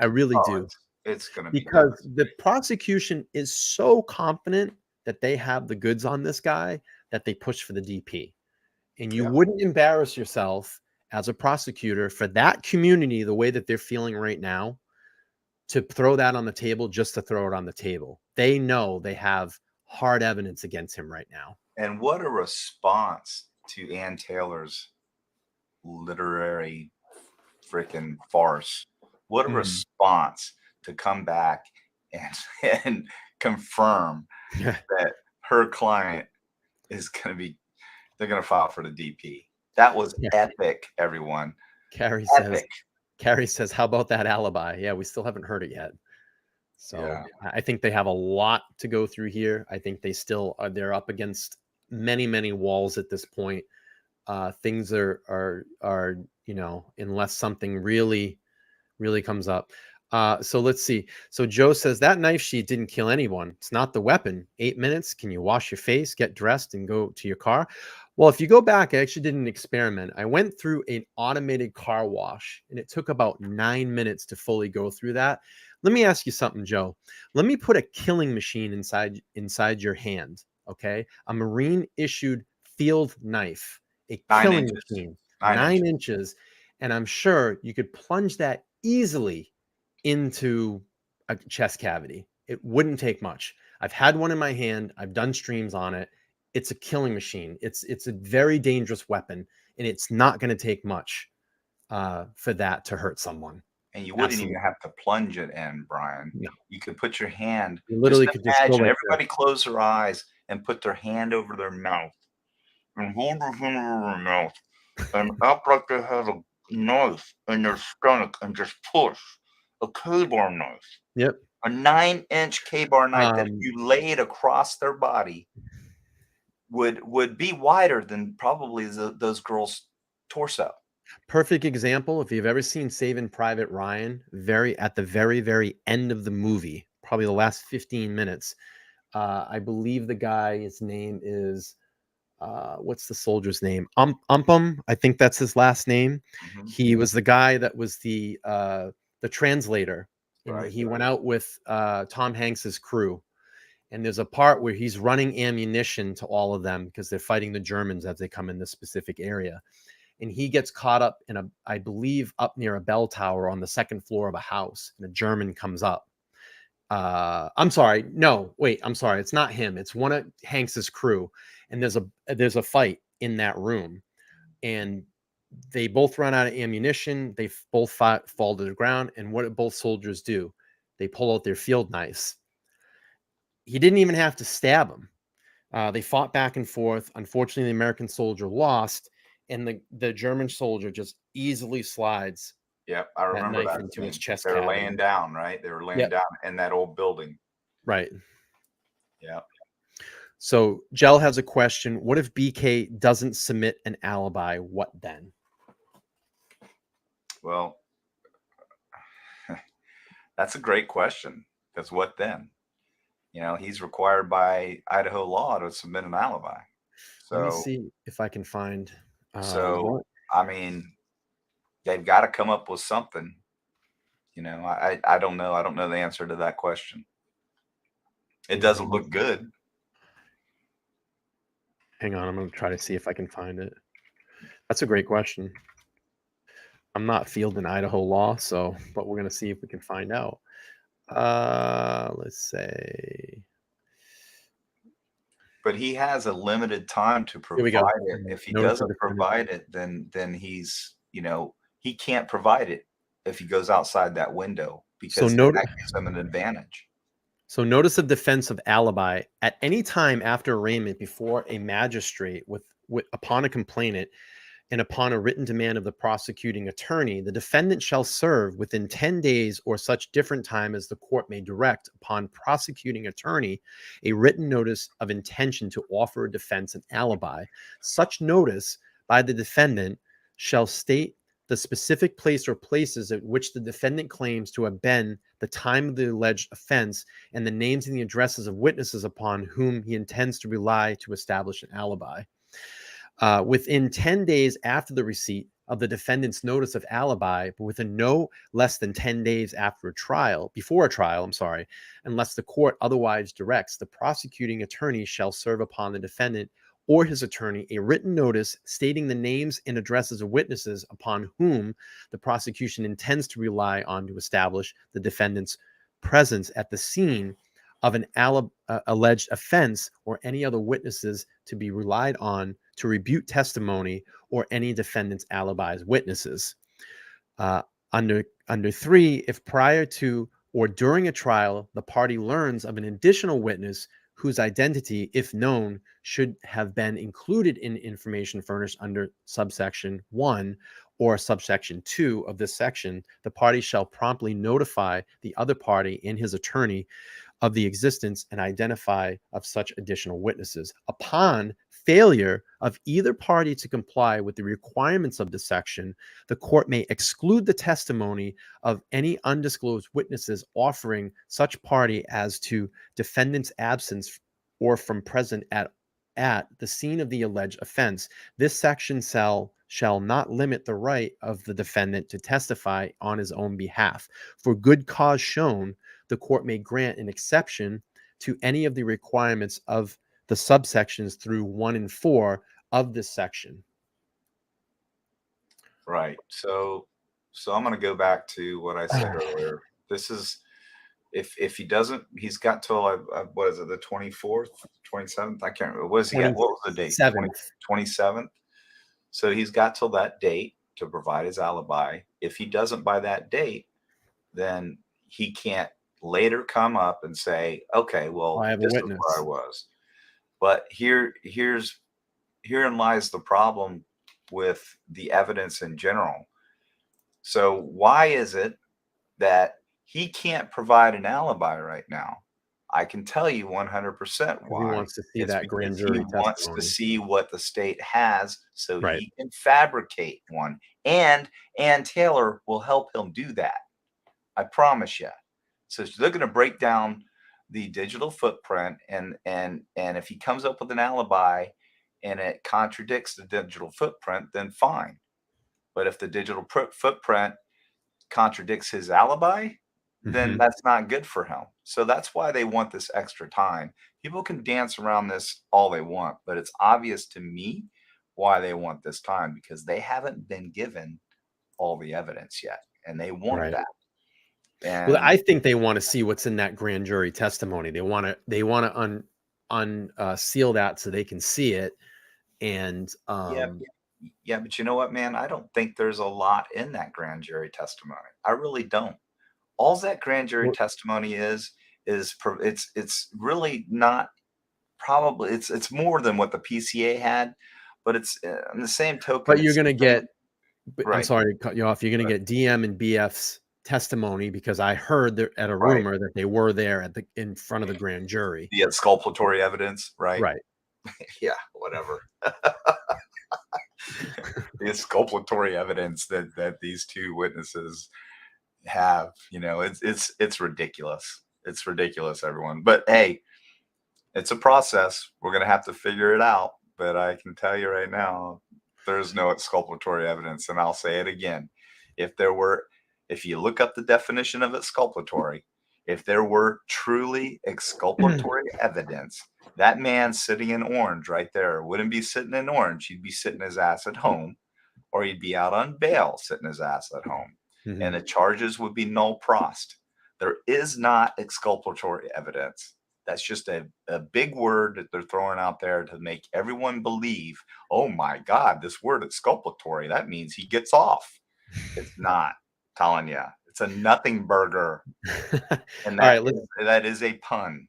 I really do. It's going to be because the prosecution is so confident that they have the goods on this guy that they push for the DP. And you wouldn't embarrass yourself as a prosecutor for that community the way that they're feeling right now to throw that on the table just to throw it on the table. They know they have hard evidence against him right now. And what a response to Ann Taylor's literary freaking farce. What a response to come back and confirm that her client is going to be, they're going to file for the DP. That was epic, everyone. Carrie says, how about that alibi? Yeah, we still haven't heard it yet. So I think they have a lot to go through here. I think they still are, they're up against many, many walls at this point. Things are, you know, unless something really comes up. So let's see. So Joe says that knife sheath didn't kill anyone. It's not the weapon. 8 minutes. Can you wash your face, get dressed, and go to your car? Well, if you go back, I actually did an experiment. I went through an automated car wash, and it took about 9 minutes to fully go through that. Let me ask you something, Joe. Let me put a killing machine inside your hand. Okay, a Marine issued field knife, a killing machine, 9 inches, and I'm sure you could plunge that easily into a chest cavity. It wouldn't take much. I've had one in my hand. I've done streams on it. It's a killing machine. It's a very dangerous weapon, and it's not going to take much for that to hurt someone. And you wouldn't even have to plunge it in, Brian. No. You could put your hand. You literally could just imagine everybody close their eyes and put their hand over their mouth and hold their hand over their mouth and act like they have a knife in their stomach and just push a K-bar knife. Yep. A 9-inch K-bar knife that if you laid across their body would be wider than probably those girls' torso. Perfect example. If you've ever seen Saving Private Ryan, at the very end of the movie, probably the last 15 minutes, I believe the guy's name is what's the soldier's name? Umpum. I think that's his last name. Mm-hmm. He was the guy that was the translator. Right. He went out with Tom Hanks's crew. And there's a part where he's running ammunition to all of them because they're fighting the Germans as they come in this specific area. And he gets caught up in I believe up near a bell tower on the second floor of a house. And a German comes up. I'm sorry. No, wait, I'm sorry. It's not him. It's one of Hanks's crew. And there's a fight in that room. And they both run out of ammunition. They both fall to the ground. And what do both soldiers do? They pull out their field knives. He didn't even have to stab him. They fought back and forth. Unfortunately, the American soldier lost. And the German soldier just easily slides. Yep, I remember that into his chest. They were laying down, right? They were laying down in that old building. Right. Yeah. So Jell has a question. What if BK doesn't submit an alibi? What then? Well, that's a great question. Because what then? You know, he's required by Idaho law to submit an alibi. So, let me see if I can find. I mean, they've got to come up with something. You know, I don't know. I don't know the answer to that question. It doesn't look good. Hang on. I'm going to try to see if I can find it. That's a great question. I'm not fielding Idaho law, but we're going to see if we can find out. Let's say. But he has a limited time to provide it. If he doesn't provide it, then he's, you know, he can't provide it if he goes outside that window because that gives him an advantage. So notice of defense of alibi at any time after arraignment before a magistrate upon a complainant and upon a written demand of the prosecuting attorney, the defendant shall serve within 10 days or such different time as the court may direct upon prosecuting attorney a written notice of intention to offer a defense an alibi. Such notice by the defendant shall state the specific place or places at which the defendant claims to have been the time of the alleged offense, and the names and the addresses of witnesses upon whom he intends to rely to establish an alibi. Within 10 days after the receipt of the defendant's notice of alibi, but within no less than 10 days before a trial, unless the court otherwise directs, the prosecuting attorney shall serve upon the defendant or his attorney a written notice stating the names and addresses of witnesses upon whom the prosecution intends to rely on to establish the defendant's presence at the scene of an alleged offense, or any other witnesses to be relied on to rebut testimony or any defendant's alibi's witnesses. Under 3, if prior to or during a trial, the party learns of an additional witness whose identity, if known, should have been included in information furnished under subsection 1 or subsection 2 of this section, the party shall promptly notify the other party and his attorney of the existence and identify of such additional witnesses. Upon failure of either party to comply with the requirements of the section, the court may exclude the testimony of any undisclosed witnesses offering such party as to defendant's absence or from present at the scene of the alleged offense. This section shall not limit the right of the defendant to testify on his own behalf. For good cause shown, the court may grant an exception to any of the requirements of the subsections through 1 and 4 of this section. Right. So I'm going to go back to what I said earlier. This is, if he doesn't, he's got till what is it, the 24th, 27th? I can't remember. What is he got? What was the date? 27th. So he's got till that date to provide his alibi. If he doesn't by that date, then he can't later come up and say, okay, well, I have this a is witness. where I was. But herein lies the problem with the evidence in general. So why is it that he can't provide an alibi right now? I can tell you 100% why. He wants to see It's that grand because jury he wants testimony. to see what the state has so Right. he can fabricate one. And Ann Taylor will help him do that. I promise you. So they're going to break down the digital footprint, and if he comes up with an alibi and it contradicts the digital footprint, then fine. But if the digital footprint contradicts his alibi, then that's not good for him. So that's why they want this extra time. People can dance around this all they want, but it's obvious to me why they want this time, because they haven't been given all the evidence yet, and they want that. And well, I think they want to see what's in that grand jury testimony. They want to unseal that so they can see it. And yeah, but you know what, man? I don't think there's a lot in that grand jury testimony. I really don't. All that grand jury testimony is it's really not, probably it's more than what the PCA had, but it's on the same token. But you're going to get, right. I'm sorry to cut you off. You're going to get DM and BF's testimony, because I heard at a rumor that they were there in front of the grand jury. The exculpatory evidence, right? Right. Yeah, whatever. The exculpatory evidence that these two witnesses have, it's ridiculous. It's ridiculous, everyone. But hey, it's a process. We're gonna have to figure it out. But I can tell you right now, there's no exculpatory evidence. And I'll say it again. If you look up the definition of exculpatory, if there were truly exculpatory evidence, that man sitting in orange right there wouldn't be sitting in orange. He'd be sitting his ass at home, or he'd be out on bail sitting his ass at home. And the charges would be null prost. There is not exculpatory evidence. That's just a big word that they're throwing out there to make everyone believe, oh my God, this word exculpatory, that means he gets off. It's not. Telling you, it's a nothing burger. And that is a pun.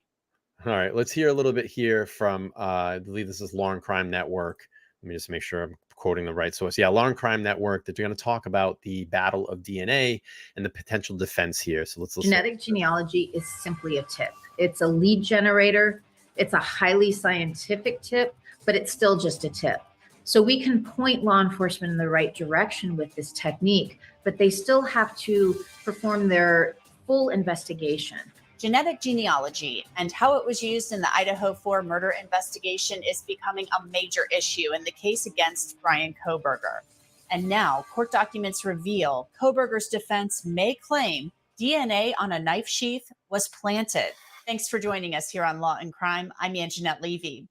All right, let's hear a little bit here from I believe this is Law and Crime Network. Let me just make sure I'm quoting the right source. Yeah, Law and Crime Network, that they're going to talk about the battle of DNA and the potential defense here. So let's listen. Genetic genealogy is simply a tip. It's a lead generator. It's a highly scientific tip, but it's still just a tip. So we can point law enforcement in the right direction with this technique, but they still have to perform their full investigation. Genetic genealogy and how it was used in the Idaho 4 murder investigation is becoming a major issue in the case against Bryan Kohberger. And now, court documents reveal Kohberger's defense may claim DNA on a knife sheath was planted. Thanks for joining us here on Law and Crime. I'm Anjanette Levy.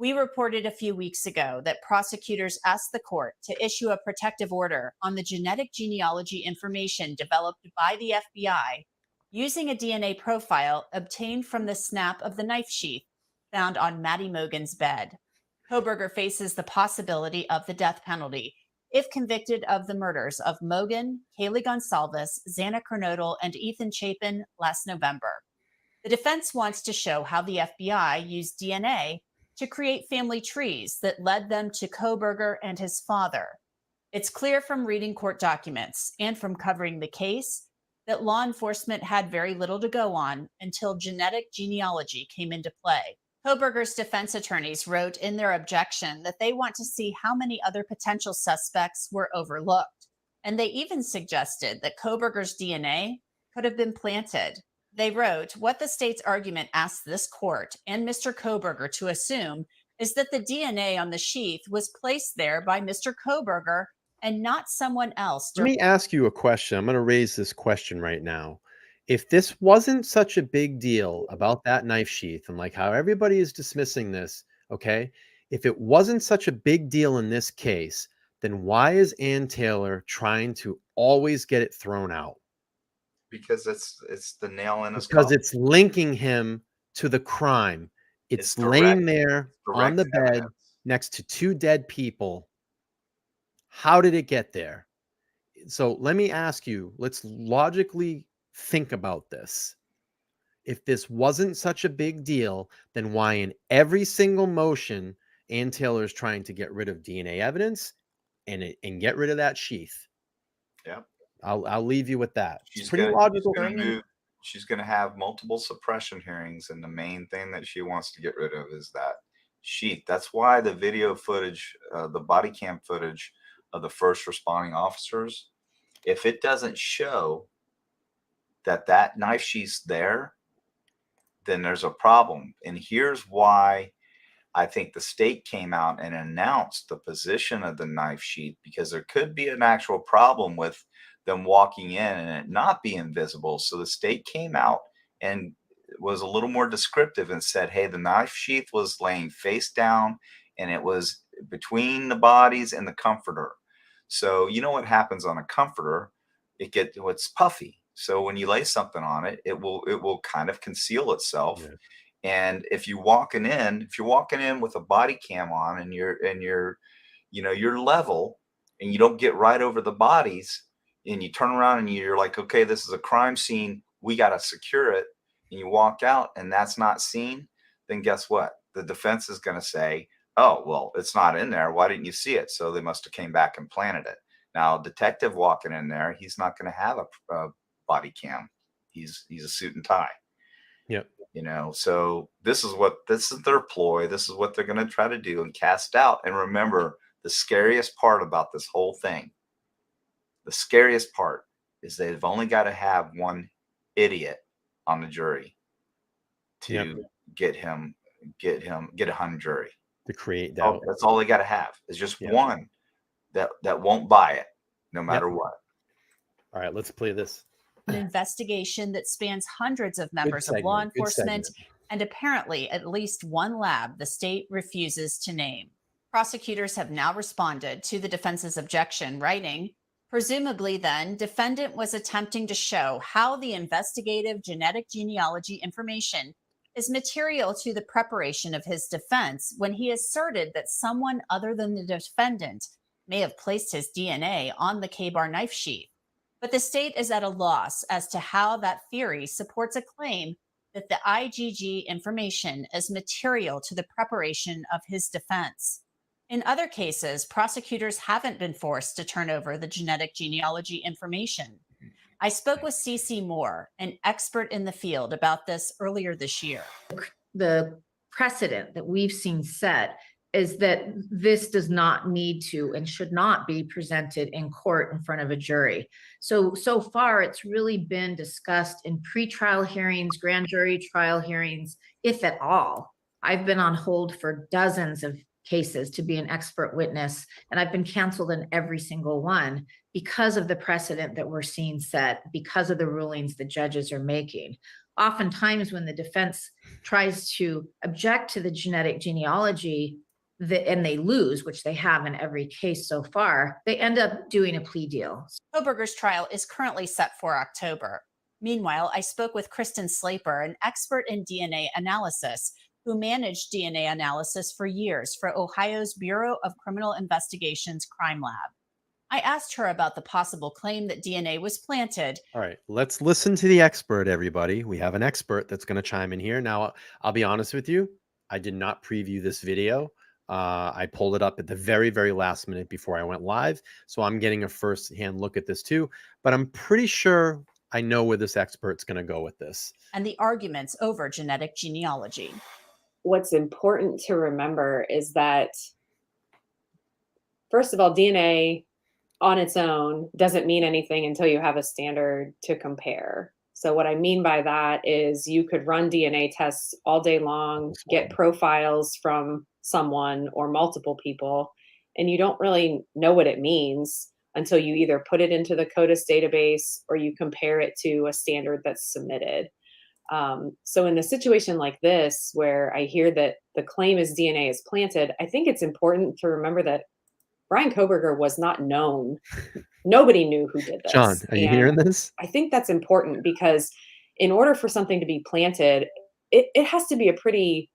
We reported a few weeks ago that prosecutors asked the court to issue a protective order on the genetic genealogy information developed by the FBI using a DNA profile obtained from the snap of the knife sheath found on Maddie Mogen's bed. Kohberger faces the possibility of the death penalty if convicted of the murders of Mogen, Kaylee Gonsalves, Xana Kernodle, and Ethan Chapin last November. The defense wants to show how the FBI used DNA to create family trees that led them to Kohberger and his father. It's clear from reading court documents and from covering the case that law enforcement had very little to go on until genetic genealogy came into play. Kohberger's defense attorneys wrote in their objection that they want to see how many other potential suspects were overlooked. And they even suggested that Kohberger's DNA could have been planted. They wrote, what the state's argument asks this court and Mr. Kohberger to assume is that the DNA on the sheath was placed there by Mr. Kohberger and not someone else. Let me ask you a question. I'm going to raise this question right now. If this wasn't such a big deal about that knife sheath and like how everybody is dismissing this, okay, if it wasn't such a big deal in this case, then why is Ann Taylor trying to always get it thrown out? Because it's the nail in his Because coffin. it's linking him to the crime. It's laying there on the bed evidence. next to two dead people. How did it get there? So let me ask you, let's logically think about this. If this wasn't such a big deal, then why in every single motion Ann Taylor is trying to get rid of DNA evidence and get rid of that sheath? Yep. I'll leave you with that. She's pretty logical. She's going to have multiple suppression hearings, and the main thing that she wants to get rid of is that sheath. That's why the video footage, the body cam footage of the first responding officers, if it doesn't show that knife sheath's there, then there's a problem. And here's why I think the state came out and announced the position of the knife sheath, because there could be an actual problem with them walking in and it not being visible. So the state came out and was a little more descriptive and said, hey, the knife sheath was laying face down and it was between the bodies and the comforter. So you know what happens on a comforter? It's puffy. So when you lay something on it, it will kind of conceal itself. Yeah. And if you're walking in with a body cam on and you're level and you don't get right over the bodies and you turn around and you're like, okay, this is a crime scene, we got to secure it, and you walk out and that's not seen, then guess what? The defense is going to say, oh, well, it's not in there. Why didn't you see it? So they must have came back and planted it. Now, a detective walking in there, he's not going to have a body cam. He's a suit and tie. Yep. So this is their ploy. This is what they're going to try to do and cast doubt. And remember, the scariest part about this whole thing, the scariest part is they've only got to have one idiot on the jury to get a hung jury. To create doubt. That's all they got to have is just one that won't buy it no matter what. All right, let's play this. An investigation that spans hundreds of members of law enforcement and apparently at least one lab the state refuses to name. Prosecutors have now responded to the defense's objection, writing, presumably then, defendant was attempting to show how the investigative genetic genealogy information is material to the preparation of his defense when he asserted that someone other than the defendant may have placed his DNA on the K-bar knife sheath. But the state is at a loss as to how that theory supports a claim that the IGG information is material to the preparation of his defense. In other cases, prosecutors haven't been forced to turn over the genetic genealogy information. I spoke with CeCe Moore, an expert in the field, about this earlier this year. The precedent that we've seen set is that this does not need to and should not be presented in court in front of a jury. So far, it's really been discussed in pretrial hearings, grand jury trial hearings, if at all. I've been on hold for dozens of cases to be an expert witness, and I've been canceled in every single one because of the precedent that we're seeing set, because of the rulings the judges are making. Oftentimes, when the defense tries to object to the genetic genealogy, and they lose, which they have in every case so far, they end up doing a plea deal. Kohberger's trial is currently set for October. Meanwhile, I spoke with Kristen Slaper, an expert in DNA analysis, who managed DNA analysis for years for Ohio's Bureau of Criminal Investigation's Crime Lab. I asked her about the possible claim that DNA was planted. All right, let's listen to the expert, everybody. We have an expert that's going to chime in here. Now, I'll be honest with you. I did not preview this video. I pulled it up at the very, very last minute before I went live. So I'm getting a first-hand look at this too. But I'm pretty sure I know where this expert's going to go with this. And the arguments over genetic genealogy. What's important to remember is that, first of all, DNA on its own doesn't mean anything until you have a standard to compare. So what I mean by that is you could run DNA tests all day long, get profiles from someone or multiple people, and you don't really know what it means until you either put it into the CODIS database or you compare it to a standard that's submitted. So in a situation like this, where I hear that the claim is DNA is planted, I think it's important to remember that Bryan Kohberger was not known. Nobody knew who did this. John, are you hearing this? I think that's important because in order for something to be planted, it has to be a pretty,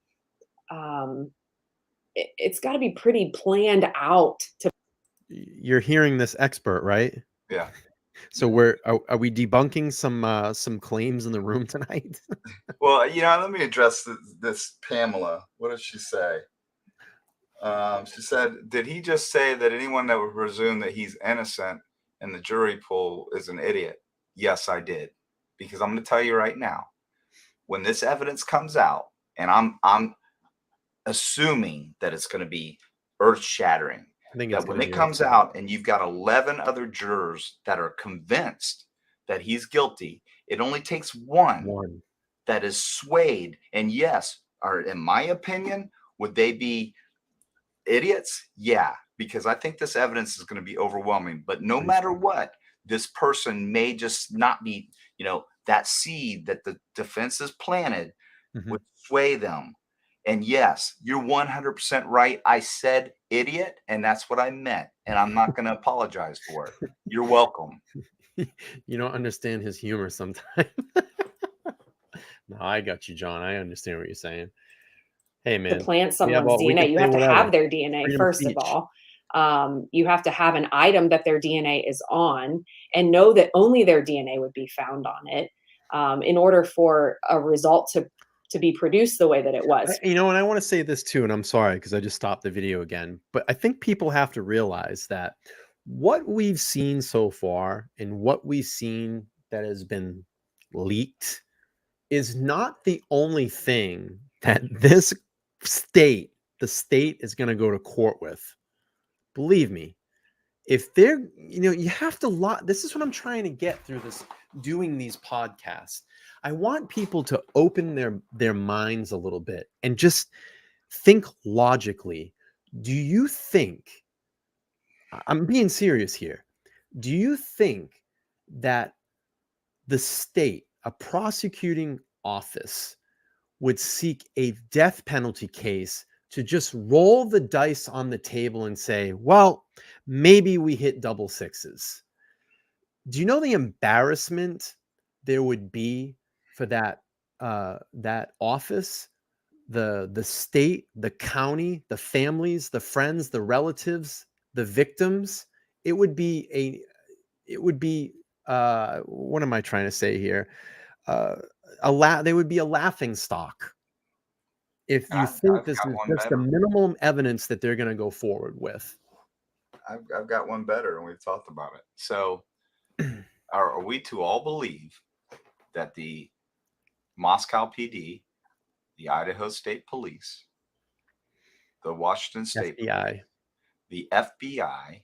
it's got to be pretty planned out. You're hearing this expert, right? Yeah. So are we debunking some claims in the room tonight? Well, let me address this Pamela. What did she say? She said, did he just say that anyone that would presume that he's innocent in the jury pool is an idiot? Yes, I did. Because I'm going to tell you right now, when this evidence comes out, and I'm assuming that it's going to be earth-shattering, I think that when it comes out and you've got 11 other jurors that are convinced that he's guilty, it only takes one that is swayed. And yes, or in my opinion, would they be idiots? Yeah, because I think this evidence is going to be overwhelming. But no matter what, this person may just not be, that seed that the defense has planted would sway them. And yes, you're 100% right. I said idiot, and that's what I meant. And I'm not going to apologize for it. You're welcome. You don't understand his humor sometimes. No, I got you, John. I understand what you're saying. Hey, man. To plant someone's DNA, you have to have their DNA, first of all. You have to have an item that their DNA is on and know that only their DNA would be found on it in order for a result to be produced the way that it was. And I want to say this too, and I'm sorry because I just stopped the video again, but I think people have to realize that what we've seen so far and what we've seen that has been leaked is not the only thing that the state is going to go to court with. Believe me, if they're, you have to this is what I'm trying to get through this, doing these podcasts. I want people to open their minds a little bit and just think logically. Do you think, I'm being serious here, do you think that the state, a prosecuting office, would seek a death penalty case to just roll the dice on the table and say, well, maybe we hit double sixes? Do you know the embarrassment there would be for that office, the state, the county, the families, the friends, the relatives, the victims? It would be what am I trying to say here? They would be a laughing stock if you think this is just the minimum evidence that they're going to go forward with. I've got one better, and we've talked about it. So are we to all believe that the Moscow PD, the Idaho State Police, the Washington State, FBI, the FBI,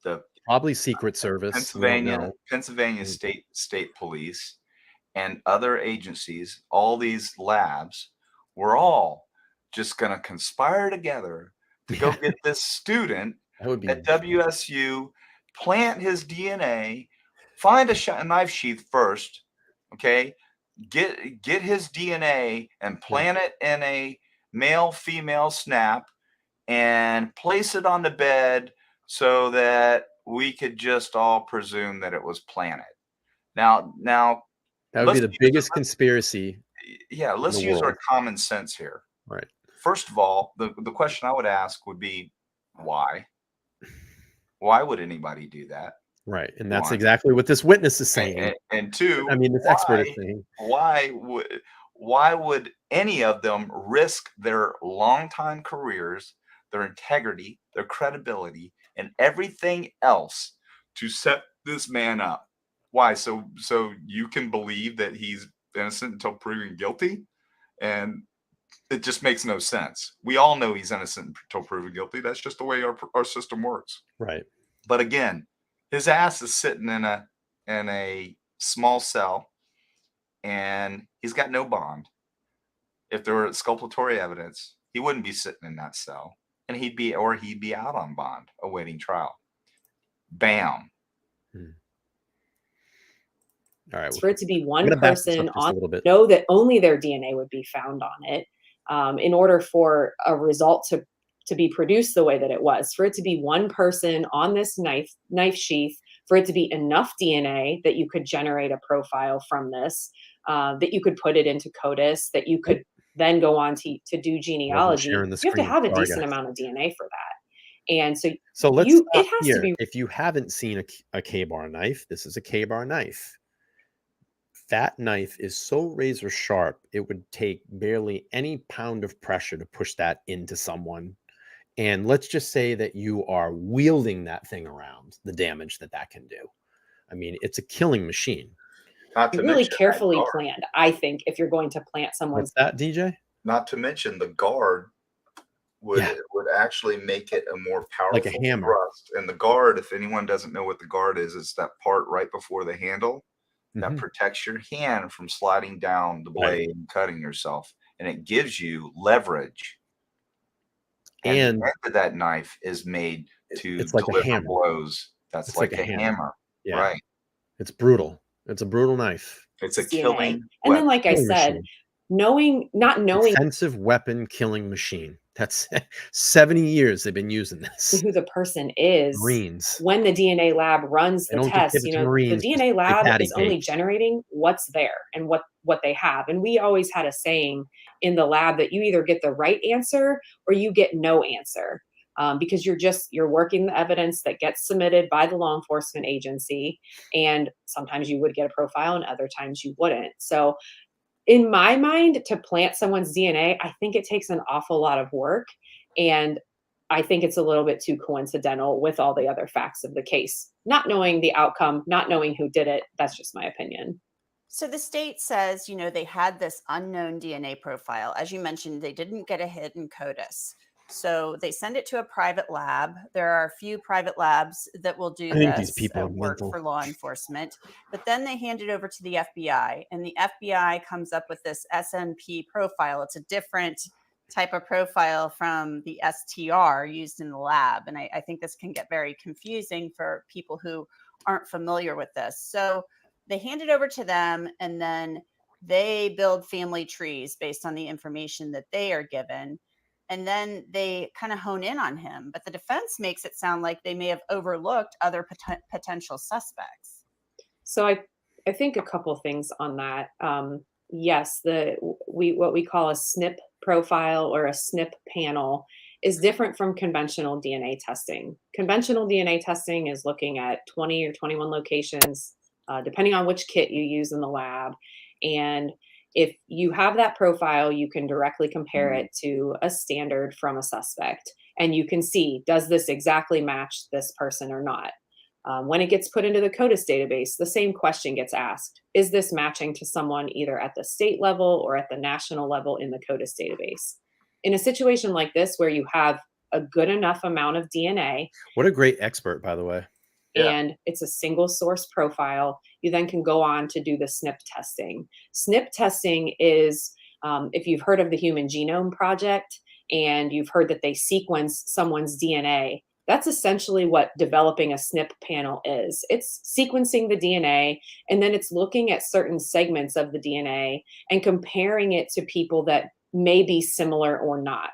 the probably Secret Service. We don't know. Pennsylvania State Police, and other agencies, all these labs, were all just going to conspire together to go get this student That would be at WSU, plant his DNA, find a knife sheath first, okay? Get his DNA and plant it in a male-female snap and place it on the bed so that we could just all presume that it was planted. Now that would be the biggest conspiracy. Yeah, let's use our common sense here. Right. First of all, the question I would ask would be, why? Why would anybody do that? Right. And that's exactly what this witness is saying. And two, I mean, this expert is saying. Why would any of them risk their longtime careers, their integrity, their credibility, and everything else to set this man up? Why? So you can believe that he's innocent until proven guilty? And it just makes no sense. We all know he's innocent until proven guilty. That's just the way our system works. Right. But again, his ass is sitting in a small cell, and he's got no bond. If there were exculpatory evidence, he wouldn't be sitting in that cell, and he'd be out on bond awaiting trial. Bam. All right. For it to be one person know that only their DNA would be found on it, in order for a result to be produced the way that it was, for it to be one person on this knife sheath, for it to be enough DNA that you could generate a profile from this, that you could put it into CODIS, that you could then go on to do genealogy. You have to have a decent amount of DNA for that. And so let's it has to be. If you haven't seen a K-bar knife, this is a K-bar knife. That knife is so razor sharp, it would take barely any pound of pressure to push that into someone. And let's just say that you are wielding that thing around, the damage that can do. I mean, it's a killing machine. Really carefully planned, I think, if you're going to plant someone's. What's that, DJ? Not to mention the guard would actually make it a more powerful, like a hammer. thrust. And the guard, if anyone doesn't know what the guard is, it's that part right before the handle that protects your hand from sliding down the blade and cutting yourself. And it gives you leverage. And the end of that knife is made to deliver blows. That's like a hammer. Yeah. Right. It's brutal. It's a brutal knife. It's a killing And then, like I said, not knowing offensive weapon killing machine. That's 70 years they've been using this. Who the person is. Marines. When the DNA lab runs the test, the DNA lab is only generating what's there and what they have. And we always had a saying in the lab that you either get the right answer or you get no answer. Because you're working the evidence that gets submitted by the law enforcement agency. And sometimes you would get a profile and other times you wouldn't. So in my mind, to plant someone's DNA, I think it takes an awful lot of work. And I think it's a little bit too coincidental with all the other facts of the case. Not knowing the outcome, not knowing who did it, that's just my opinion. So the state says, they had this unknown DNA profile. As you mentioned, they didn't get a hit in CODIS. So they send it to a private lab. There are a few private labs that will do this work for law enforcement. But then they hand it over to the FBI, and the FBI comes up with this SNP profile. It's a different type of profile from the STR used in the lab. And I think this can get very confusing for people who aren't familiar with this. So they hand it over to them, and then they build family trees based on the information that they are given. And then they kind of hone in on him. But the defense makes it sound like they may have overlooked other potential suspects. So I think a couple things on that. Yes, what we call a SNP profile or a SNP panel is different from conventional DNA testing. Conventional DNA testing is looking at 20 or 21 locations, depending on which kit you use in the lab. And if you have that profile, you can directly compare it to a standard from a suspect. And you can see, does this exactly match this person or not? When it gets put into the CODIS database, the same question gets asked. Is this matching to someone either at the state level or at the national level in the CODIS database? in a situation like this where you have a good enough amount of DNA. What a great expert, by the way. Yeah. And it's a single source profile, you then can go on to do the SNP testing. SNP testing is, if you've heard of the Human Genome Project and you've heard that they sequence someone's DNA, that's essentially what developing a SNP panel is. It's sequencing the DNA, and then it's looking at certain segments of the DNA and comparing it to people that may be similar or not.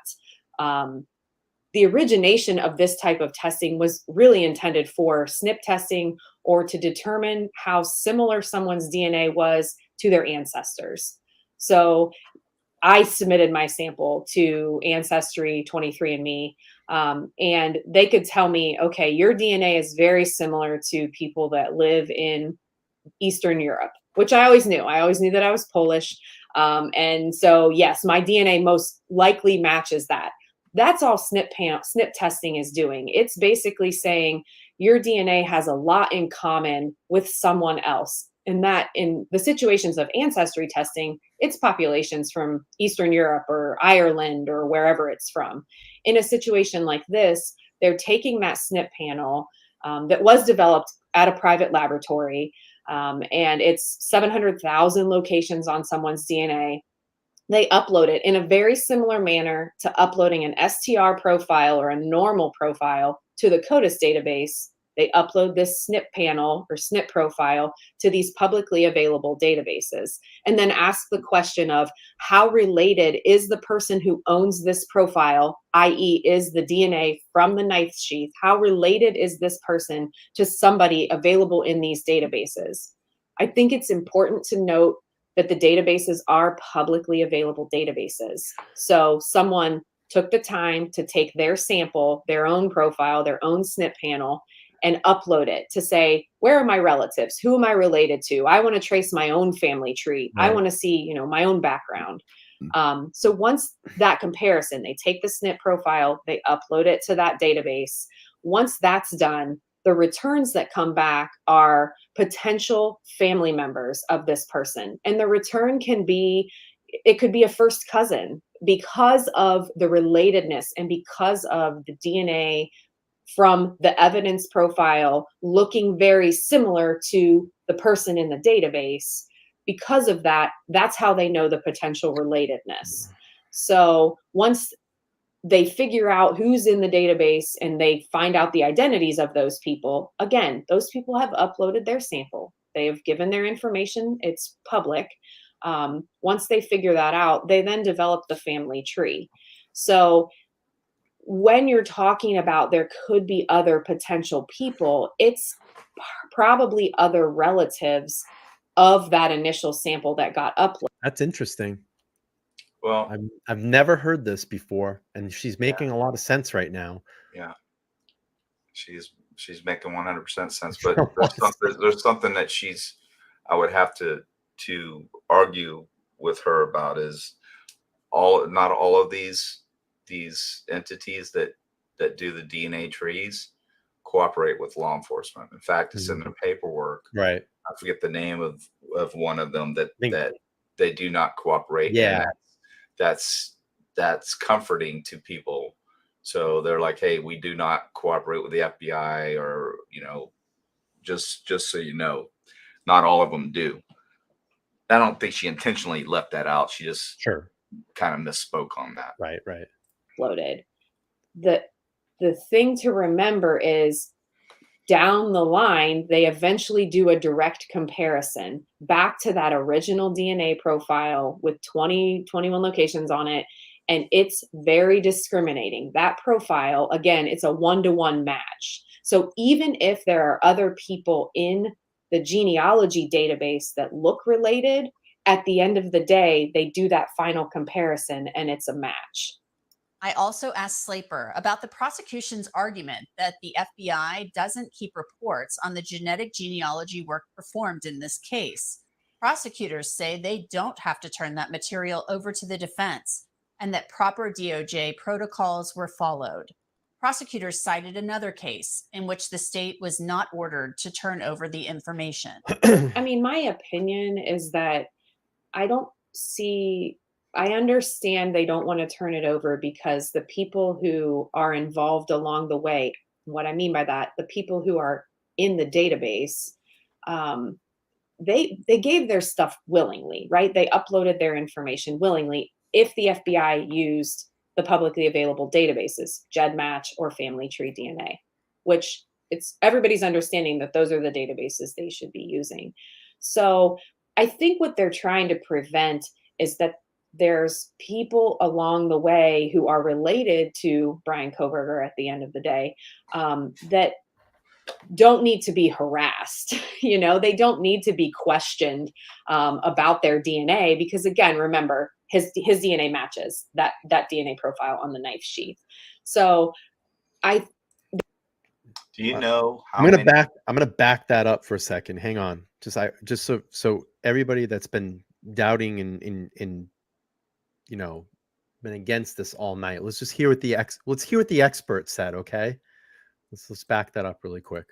The origination of this type of testing was really intended for SNP testing or to determine how similar someone's DNA was to their ancestors. So I submitted my sample to Ancestry, 23andMe, and they could tell me, okay, your DNA is very similar to people that live in Eastern Europe, which I always knew. I always knew that I was Polish. And so, yes, my DNA most likely matches that. That's all SNP testing is doing. It's basically saying your DNA has a lot in common with someone else. And that in the situations of ancestry testing, it's populations from Eastern Europe or Ireland or wherever it's from. In a situation like this, they're taking that SNP panel that was developed at a private laboratory, and it's 700,000 locations on someone's DNA. They upload it in a very similar manner to uploading an STR profile or a normal profile to the CODIS database. They upload this SNP panel or SNP profile to these publicly available databases, and then ask the question of how related is the person who owns this profile, i.e. is the DNA from the knife sheath, how related is this person to somebody available in these databases? I think it's important to note that the databases are publicly available databases. So someone took the time to take their sample, their own profile, their own SNP panel, and upload it to say, where are my relatives? Who am I related to? I want to trace my own family tree. Right. I want to see, my own background. So once that comparison, they take the SNP profile, they upload it to that database. Once that's done, the returns that come back are potential family members of this person. And the return it could be a first cousin because of the relatedness and because of the DNA from the evidence profile looking very similar to the person in the database. Because of that, that's how they know the potential relatedness. So once they figure out who's in the database and they find out the identities of those people, again, those people have uploaded their sample. They have given their information. It's public. Once they figure that out, they then develop the family tree. So when you're talking about there could be other potential people, it's probably other relatives of that initial sample that got uploaded. That's interesting. Well, I've never heard this before, and she's making a lot of sense right now. yeah, she's making 100% sense. But there's something that I would have to argue with her about is not all of these entities that do the DNA trees cooperate with law enforcement. In fact, it's in their paperwork. Right. I forget the name of one of them that they do not cooperate. Yeah. And that's comforting to people. So they're like, hey, we do not cooperate with the FBI, or just so you know, not all of them do. I don't think she intentionally left that out. She just kind of misspoke on that. Right. Loaded. The thing to remember is down the line, they eventually do a direct comparison back to that original DNA profile with 21 locations on it. And it's very discriminating. That profile, again, it's a 1-to-1 match. So even if there are other people in the genealogy database that look related, at the end of the day, they do that final comparison and it's a match. I also asked Slaper about the prosecution's argument that the FBI doesn't keep reports on the genetic genealogy work performed in this case. Prosecutors say they don't have to turn that material over to the defense and that proper DOJ protocols were followed. Prosecutors cited another case in which the state was not ordered to turn over the information. I mean, my opinion is that I don't see I understand they don't want to turn it over because the people who are involved along the way, what I mean by that, the people who are in the database, um, they gave their stuff willingly, right? They uploaded their information willingly if the FBI used the publicly available databases, GEDmatch or Family Tree DNA, which it's everybody's understanding that those are the databases they should be using. So I think what they're trying to prevent is that there's people along the way who are related to Bryan Kohberger at the end of the day, that don't need to be harassed. You know, they don't need to be questioned about their DNA because, again, remember his DNA matches that DNA profile on the knife sheath. So I Do you know how I'm gonna many? I'm gonna back that up for a second. Hang on. Just so everybody that's been doubting and you know, been against this all night. Let's just hear what let's hear what the expert said, okay? Let's back that up really quick.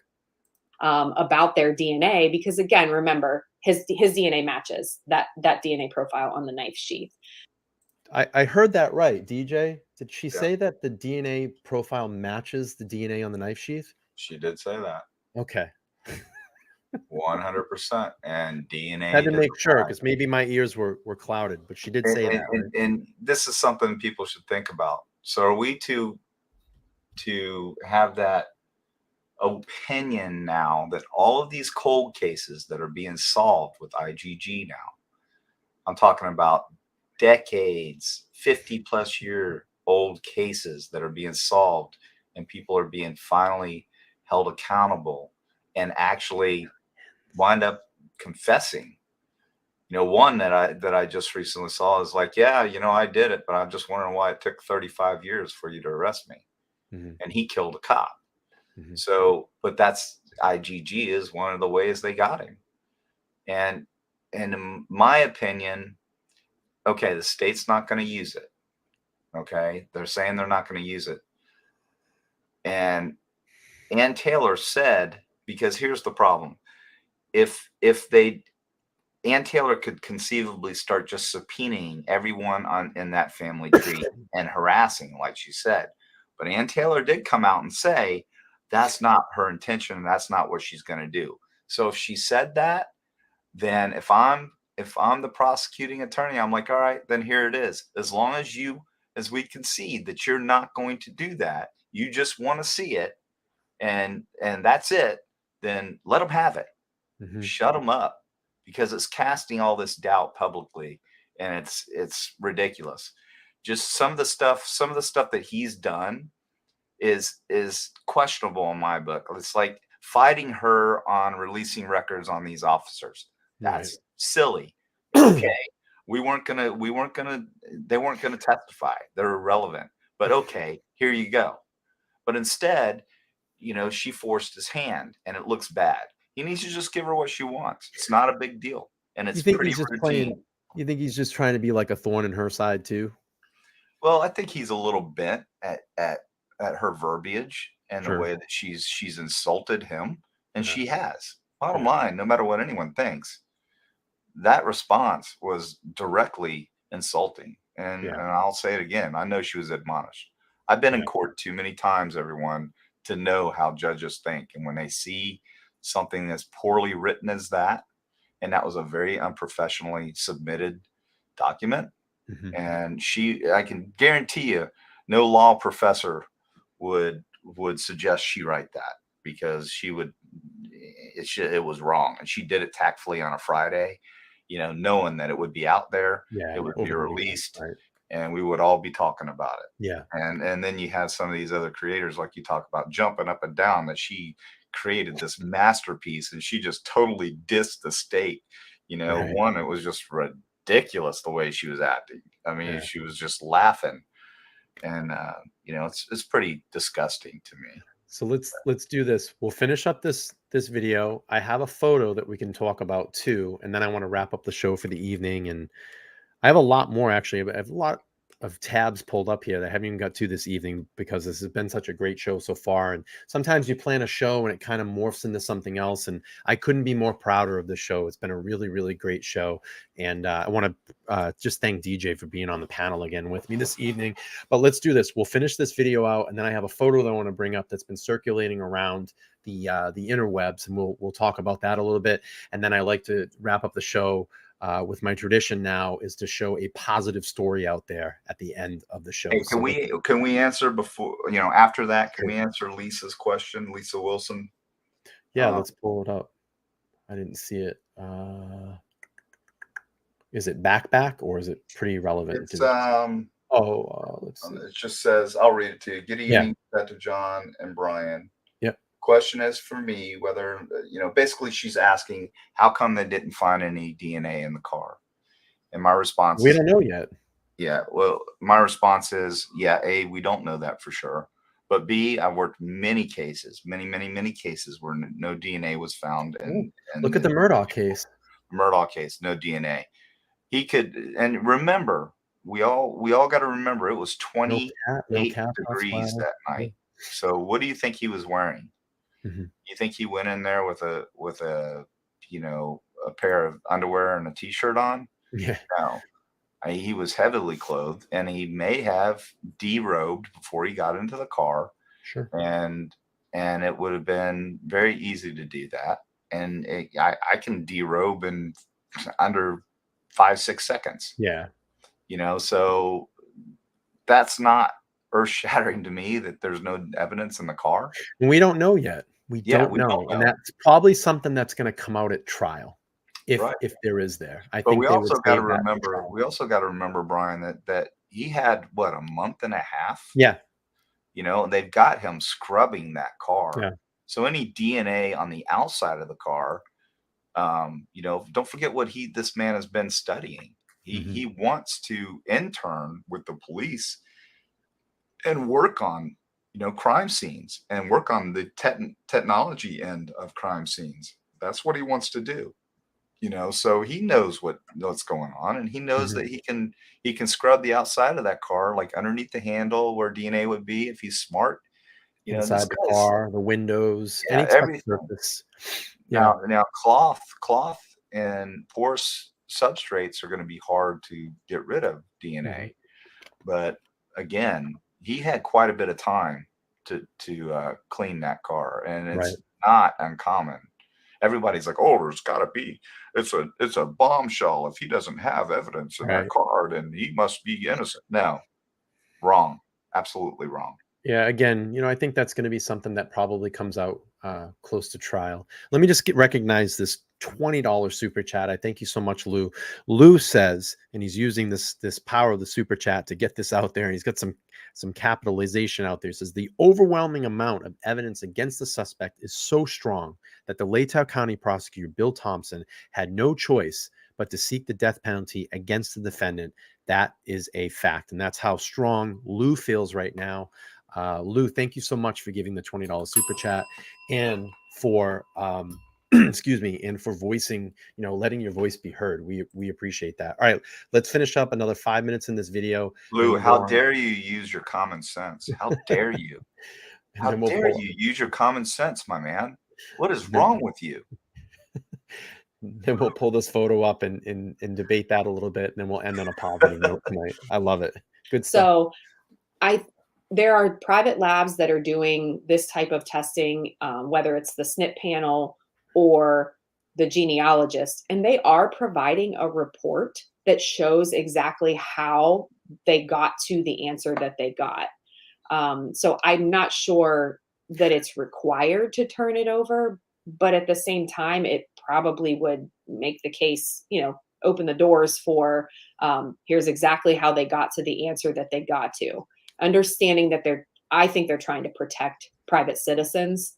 About their DNA because, again, remember his DNA matches that DNA profile on the knife sheath. I heard that right, DJ. Did she Yeah. say that the DNA profile matches the DNA on the knife sheath? She did say that. Okay. 100%. And DNA. Had to does make sure apply. because maybe my ears were clouded, but she did say that. Right? And this is something people should think about. So are we to have that opinion now that all of these cold cases that are being solved with IgG now, I'm talking about decades, 50 plus year old cases that are being solved and people are being finally held accountable and actually wind up confessing. You know, one that I just recently saw is like, yeah, you know, I did it, but I'm just wondering why it took 35 years for you to arrest me. Mhm. And he killed a cop. Mhm. So, but that's IgG is one of the ways they got him. And in my opinion, okay, the state's not going to use it. Okay, they're saying they're not going to use it. And Ann Taylor said, because here's the problem: if Ann Taylor could conceivably start just subpoenaing everyone in that family tree and harassing, like she said. But Ann Taylor did come out and say that's not her intention. That's not what she's going to do. So if she said that, then if I'm the prosecuting attorney, I'm like, all right, then here it is. As long as we concede that you're not going to do that, you just want to see it, and that's it, then let them have it. Mhm. Shut them up, because it's casting all this doubt publicly, and it's ridiculous. Just some of the stuff that he's done is questionable in my book. It's like fighting her on releasing records on these officers. That's silly. Okay, they weren't gonna testify. They're irrelevant. But okay, here you go. But instead, you know, she forced his hand, and it looks bad. He needs to just give her what she wants. It's not a big deal, and You it's think pretty he's just routine. playing? You think he's just trying to be like a thorn in her side too? Well, I think he's a little bent at her verbiage and the Sure. way that she's insulted him, and Yeah. she has. Bottom Yeah. line, no matter what anyone thinks, that response was directly insulting. And Yeah. I'll say it again. I know she was admonished. I've been in Yeah. court too many times, everyone, to know how judges think. And when they see something as poorly written as that, and that was a very unprofessionally submitted document, Mhm. and I can guarantee you, no law professor would suggest she write that, because it was wrong, and she did it tactfully on a Friday, you know, knowing that it would be out there, Yeah. it would Over be the weekend, released, right? and we would all be talking about it. Yeah. And then you have some of these other creators, like you talk about, jumping up and down that she created this masterpiece and she just totally dissed the state. You know, Right. one, it was just ridiculous the way she was acting. I mean, Yeah. she was just laughing, and you know, it's pretty disgusting to me. So let's do this. We'll finish up this video. I have a photo that we can talk about too, and then I want to wrap up the show for the evening. And I have a lot more actually. I have a lot of tabs pulled up here that I haven't even got to this evening because this has been such a great show so far. And sometimes you plan a show and it kind of morphs into something else. And I couldn't be more prouder of the show. It's been a really, really great show. And I want to just thank DJ for being on the panel again with me this evening. But let's do this. We'll finish this video out, and then I have a photo that I want to bring up that's been circulating around the interwebs, and we'll talk about that a little bit. And then I like to wrap up the show with my tradition now is to show a positive story out there at the end of the show. Hey, can we answer before, after that, can we answer Lisa's question, Lisa Wilson? Yeah, let's pull it up. I didn't see it. Is it back or is it pretty relevant? It's let's see. It just says, I'll read it to you. Good evening, to John and Brian. Yep. Question is for me whether, basically she's asking how come they didn't find any DNA in the car? And my response we don't know yet. Yeah. Well, my response is, A, we don't know that for sure. But B, I've worked many cases, many cases where no DNA was found. And look at the Murdaugh case. Murdaugh case, no DNA. He could, and remember, we all got to remember it was 28 degrees that night. So what do you think he was wearing? Mm-hmm. You think he went in there with a a pair of underwear and a t-shirt on? Yeah. No. He was heavily clothed, and he may have derobed before he got into the car. Sure. And it would have been very easy to do that. And I can derobe in under 5-6 seconds. Yeah. So that's not earth-shattering to me that there's no evidence in the car. We don't know yet. We don't know. And that's probably something that's going to come out at trial. If there is there. But we also got to remember, Brian, that he had a month and a half. Yeah. They've got him scrubbing that car. Yeah. So any DNA on the outside of the car, don't forget what this man has been studying. He wants to intern with the police and work on, crime scenes and work on the technology end of crime scenes. That's what he wants to do. So he knows what's going on, and he knows that he can scrub the outside of that car, like underneath the handle where DNA would be if he's smart. Inside the car, the windows, any surface. Yeah. Now cloth and porous substrates are going to be hard to get rid of DNA, but again, he had quite a bit of time to clean that car, and it's not uncommon. Everybody's like, oh, there's got to be. It's a bombshell. If he doesn't have evidence in that car, then he must be innocent. No, wrong. Absolutely wrong. Yeah. Again, I think that's going to be something that probably comes out close to trial. Let me just recognize this $20 super chat. I thank you so much, Lou. Lou says, and he's using this power of the super chat to get this out there, and he's got some capitalization out there. It says the overwhelming amount of evidence against the suspect is so strong that the Latah County prosecutor, Bill Thompson, had no choice but to seek the death penalty against the defendant. That is a fact. And that's how strong Lou feels right now. Lou, thank you so much for giving the $20 super chat and for, and for voicing, letting your voice be heard. We appreciate that. All right, let's finish up another 5 minutes in this video. Lou, how dare you use your common sense? How dare you? How dare you use your common sense, my man? What is wrong with you? Then we'll pull this photo up and debate that a little bit, and then we'll end on a positive note tonight. I love it. Good stuff. So there are private labs that are doing this type of testing, whether it's the SNP panel or the genealogist, and they are providing a report that shows exactly how they got to the answer that they got. So I'm not sure that it's required to turn it over, but at the same time, it probably would make the case, open the doors for here's exactly how they got to the answer that they got to. Understanding that I think they're trying to protect private citizens.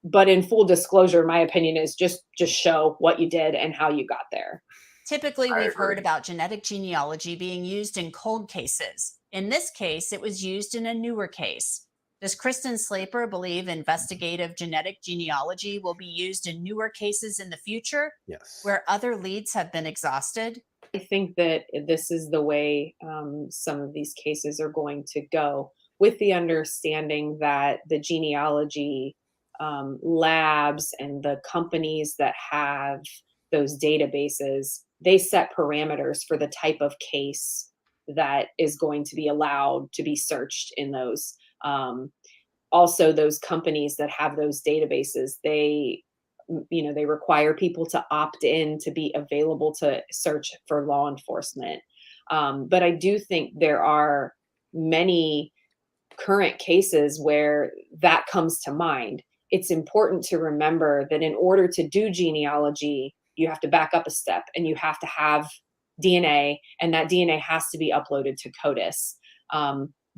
But in full disclosure, my opinion is just show what you did and how you got there. Typically, we've heard about genetic genealogy being used in cold cases. In this case, it was used in a newer case. Does Kristen Slaper believe investigative genetic genealogy will be used in newer cases in the future? Yes. Where other leads have been exhausted? I think that this is the way some of these cases are going to go, with the understanding that the genealogy labs and the companies that have those databases, they set parameters for the type of case that is going to be allowed to be searched in those. Also, those companies that have those databases, they require people to opt in to be available to search for law enforcement. But I do think there are many current cases where that comes to mind. It's important to remember that in order to do genealogy, you have to back up a step and you have to have DNA, and that DNA has to be uploaded to CODIS.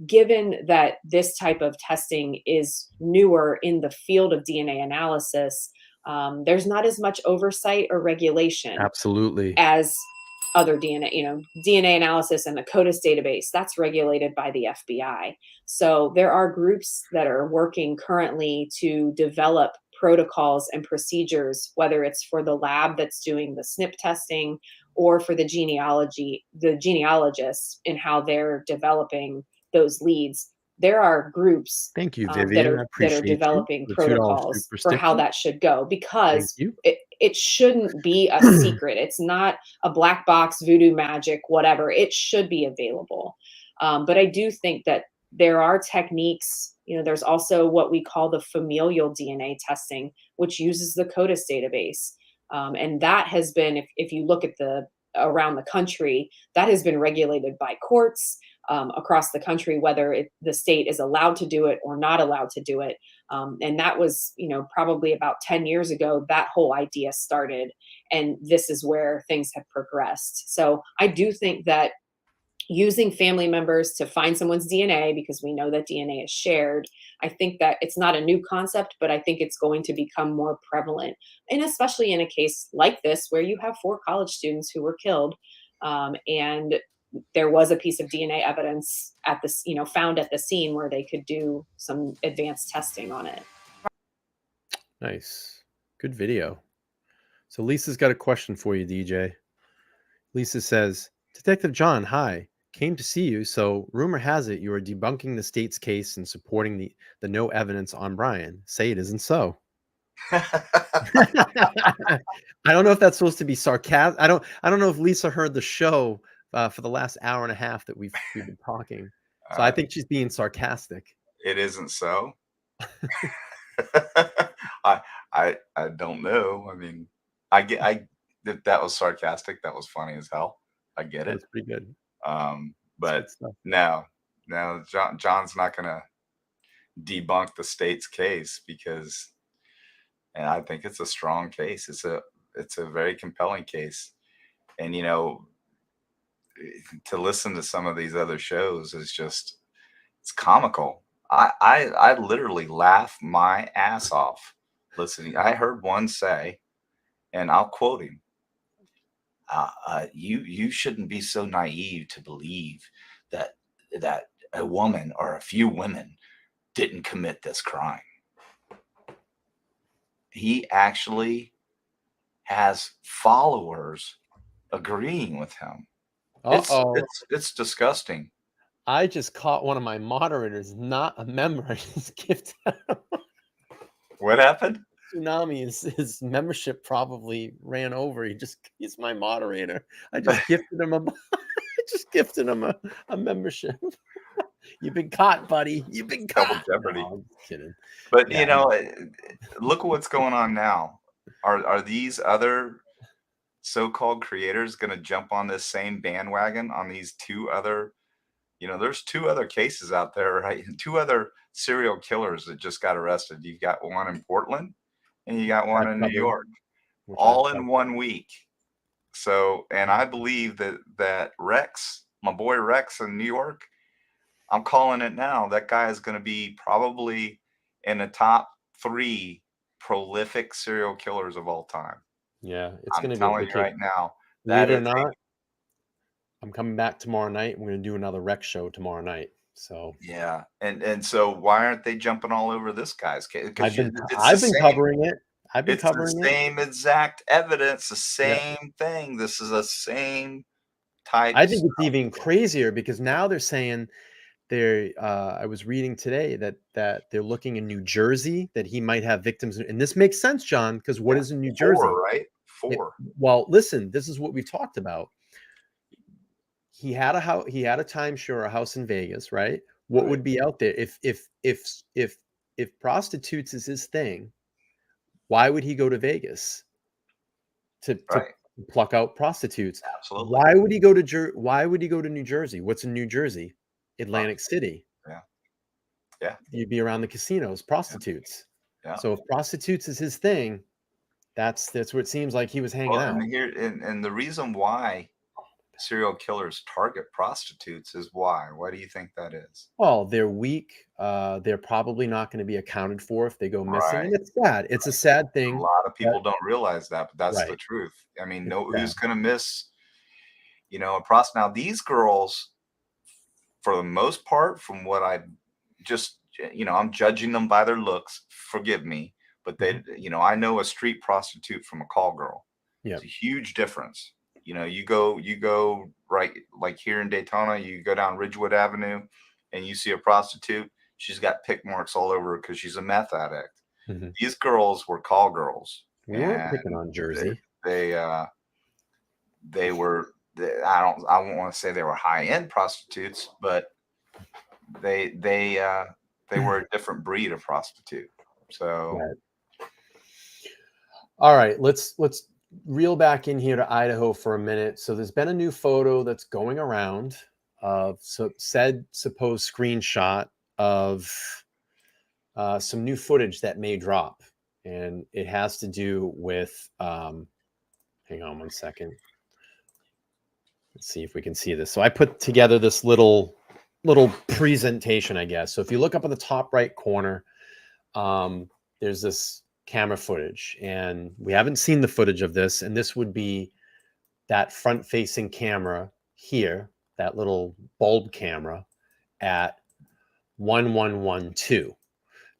Given that this type of testing is newer in the field of DNA analysis, there's not as much oversight or regulation Absolutely. as other DNA analysis and the CODIS database. That's regulated by the FBI. So there are groups that are working currently to develop protocols and procedures, whether it's for the lab that's doing the SNP testing or for the genealogists in how they're developing those leads. There are groups Thank you, that Vivian. I are appreciate developing you. The $2 protocols super for how sticker. that should go, Thank because you. it shouldn't be a secret. It's not a black box, voodoo magic, whatever. It should be available. But I do think that there are techniques. There's also what we call the familial DNA testing, which uses the CODIS database. And that has been, if you look at around the country, that has been regulated by courts across the country, whether the state is allowed to do it or not allowed to do it. And that was, probably about 10 years ago, that whole idea started. And this is where things have progressed. So I do think that using family members to find someone's DNA, because we know that DNA is shared, I think that it's not a new concept, but I think it's going to become more prevalent. And especially in a case like this, where you have 4 college students who were killed, and there was a piece of DNA evidence found at the scene where they could do some advanced testing on it. Nice. Good video. So Lisa's got a question for you, DJ. Lisa says, Detective John, hi. Came to see you, so rumor has it you are debunking the state's case and supporting the no evidence on Bryan. Say it isn't so. I don't know if that's supposed to be sarcastic. I don't know if Lisa heard the show for the last hour and a half that we've been talking. So I think she's being sarcastic. It isn't so. I don't know. I mean, if that was sarcastic, that was funny as hell. I get it. That's pretty good. But no, John's not going to debunk the state's case, because, and I think it's a strong case. It's a very compelling case. And, to listen to some of these other shows is just, it's comical. I literally laugh my ass off listening. I heard one say, and I'll quote him, you shouldn't be so naive to believe that a woman or a few women didn't commit this crime. He actually has followers agreeing with him. It's disgusting. I just caught one of my moderators, not a member. I just gifted him. What happened? Tsunami, his membership probably ran over. He's my moderator. I just gifted him a membership. You've been caught, buddy. You've been caught. Double jeopardy. No, I'm just kidding. But look at what's going on now. Are these other so-called creators going to jump on this same bandwagon on these 2 other? There's 2 other cases out there, right? 2 other serial killers that just got arrested. You've got one in Portland and you got one in New York, all in 1 week. So, and I believe that Rex, my boy Rex in New York, I'm calling it now. That guy is going to be probably in the top 3 prolific serial killers of all time. Yeah, it's going to be. I'm telling you right now. Believe it or not, I'm coming back tomorrow night. We're going to do another Rex show tomorrow night. So yeah, and so why aren't they jumping all over this guy's case? I've been covering it. It's the same exact evidence, the same thing. This is the same types. I think it's even crazier because now they're saying I was reading today that they're looking in New Jersey that he might have victims, and this makes sense, John, because what is in New Jersey? 4, right? 4. Well, listen, this is what we've talked about. He had a house, he had a timeshare, a house in Vegas, right? What Right. would be out there if prostitutes is his thing? Why would he go to Vegas to Right. pluck out prostitutes? Absolutely. Why would he go to Why would he go to New Jersey? What's in New Jersey? Atlantic City. Yeah. Yeah. You'd be around the casinos, prostitutes. Yeah. So if prostitutes is his thing, that's where it seems like he was hanging out. And the reason why serial killers target prostitutes is why? Why do you think that is? Well, they're weak. They're probably not going to be accounted for if they go missing. Right. And it's sad. It's a sad thing. A lot of people don't realize that, but that's the Right. truth. I mean, It's who's sad. going to miss, a prostitute? Now, these girls, for the most part, from what I just, I'm judging them by their looks. Forgive me, but they, I know a street prostitute from a call girl. Yeah. It's a huge difference. You go right, like here in Daytona, you go down Ridgewood Avenue and you see a prostitute. She's got pick marks all over her because she's a meth addict. Mhm. These girls were call girls. We weren't and picking on Jersey. They were, I won't want to say they were high end prostitutes, but they were a different breed of prostitute. So, Right. All right, let's reel back in here to Idaho for a minute. So there's been a new photo that's going around of said supposed screenshot of some new footage that may drop, and it has to do with hang on one second. Let's see if we can see this. So I put together this little presentation, I guess. So if you look up in the top right corner, there's this camera footage, and we haven't seen the footage of this, and this would be that front-facing camera here, that little bulb camera at 1112.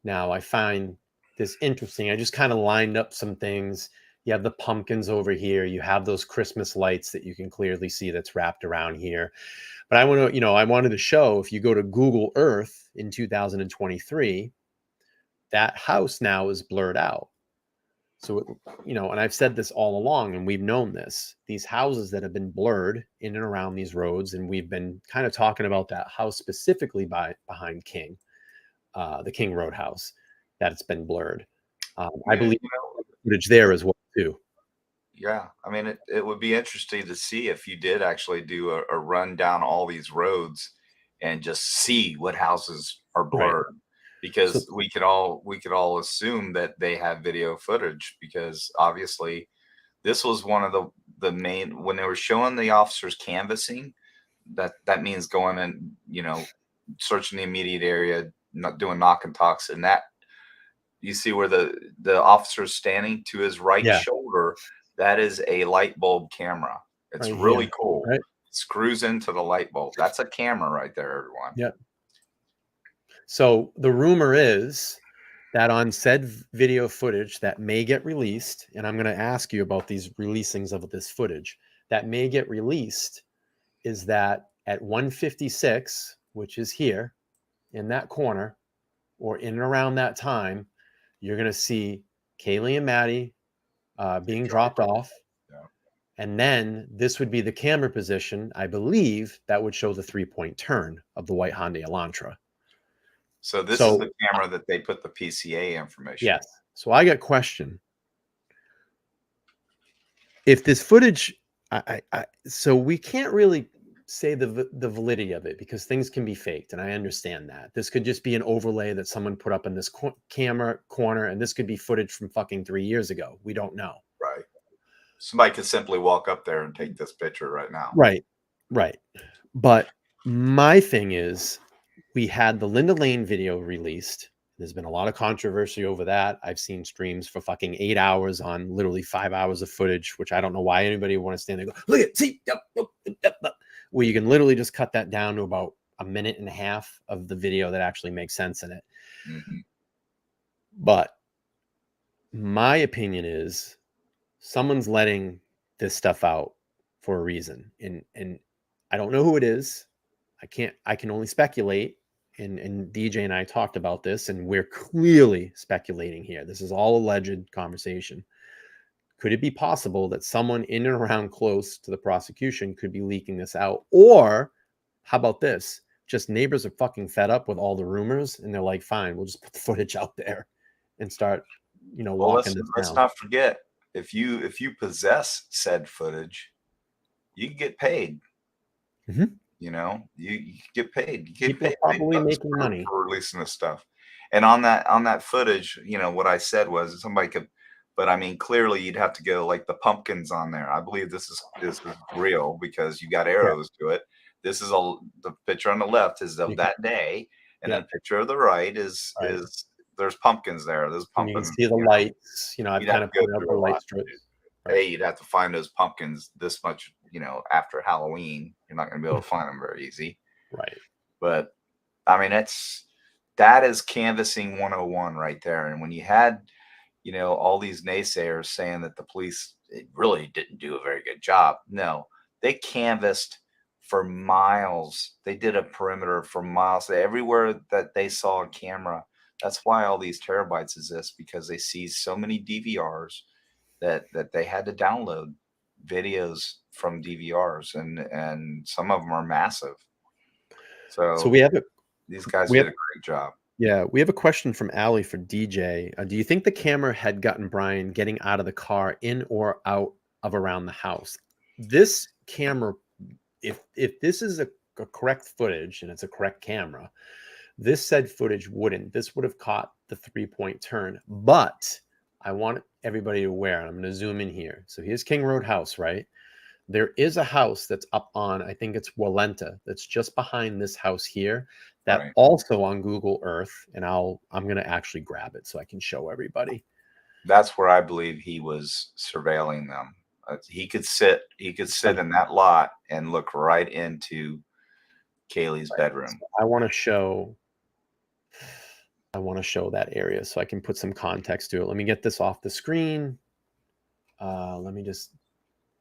Now, I find this interesting. I just kind of lined up some things. You have the pumpkins over here. You have those Christmas lights that you can clearly see that's wrapped around here. But I wanted to show, if you go to Google Earth in 2023, that house now is blurred out. So, and I've said this all along, and we've known this, these houses that have been blurred in and around these roads, and we've been kind of talking about that house specifically behind King, the King Road house, that it's been blurred. I believe footage there as well, too. Yeah. I mean, it would be interesting to see if you did actually do a run down all these roads and just see what houses are blurred. Right. Because we could all assume that they have video footage, because obviously this was one of the main, when they were showing the officers canvassing, that means going and, searching the immediate area, not doing knock and talks, and that you see where the officer's standing to his right shoulder, that is a light bulb camera. It's right really here. cool. Right. It screws into the light bulb. That's a camera right there, everyone. Yep. So the rumor is that on said video footage that may get released, and I'm going to ask you about these releasings of this footage that may get released, is that at 156, which is here in that corner, or in and around that time, you're going to see Kaylee and Maddie being dropped off. Yeah. And then this would be the camera position, I believe, that would show the 3-point turn of the white Hyundai Elantra. So this is the camera that they put the PCA information. Yes. So I got a question. If this footage, so we can't really say the validity of it, because things can be faked, and I understand that. This could just be an overlay that someone put up in this camera corner, and this could be footage from fucking 3 years ago. We don't know. Right. Somebody could simply walk up there and take this picture right now. Right. Right. But my thing is, we had the Linda Lane video released. There's been a lot of controversy over that. I've seen streams for fucking 8 hours on literally 5 hours of footage, which I don't know why anybody would want to stand there and go, look at, see, where you can literally just cut that down to about a minute and a half of the video that actually makes sense in it. Mm-hmm. But my opinion is someone's letting this stuff out for a reason. And I don't know who it is. I can only speculate. And DJ and I talked about this, and we're clearly speculating here. This is all alleged conversation. Could it be possible that someone in and around close to the prosecution could be leaking this out? Or how about this? Just neighbors are fucking fed up with all the rumors, and they're like, fine, we'll just put the footage out there and start, Well, walking this let's down. not forget, if you possess said footage, you can get paid. Mhm. You get paid. You get People are paid probably bucks making money. for releasing this stuff. And on that footage, what I said was somebody could, but I mean, clearly you'd have to go like the pumpkins on there. I believe this is real because you got arrows to it. This is the picture on the left is of that day, and then the picture of the right is there's pumpkins there. There's And you pumpkins. can see the lights. I've You'd kind have of to go pointed out through the a light lot. strips. Hey, you'd have to find those pumpkins this much, after Halloween. You're not going to be able to find them very easy. Right. But I mean, that is canvassing 101 right there. And when you had, all these naysayers saying that the police really didn't do a very good job. No, they canvassed for miles. They did a perimeter for miles. Everywhere that they saw a camera. That's why all these terabytes exist, because they see so many DVRs that they had to download videos from DVRs, and some of them are massive. So we have these guys did a great job. Yeah, we have a question from Allie for DJ. Do you think the camera had gotten Bryan getting out of the car in or out of around the house? This camera, if this is a correct footage and it's a correct camera, this said footage wouldn't. This would have caught the 3-point turn. But I want everybody aware, and I'm going to zoom in here. So here's King Road House, right? There is a house that's up on, I think it's Walenta, that's just behind this house here, that also on Google Earth, and I'm going to actually grab it so I can show everybody. That's where I believe he was surveilling them. He could sit in that lot and look right into Kaylee's bedroom. So I want to show that area so I can put some context to it. Let me get this off the screen. Let me just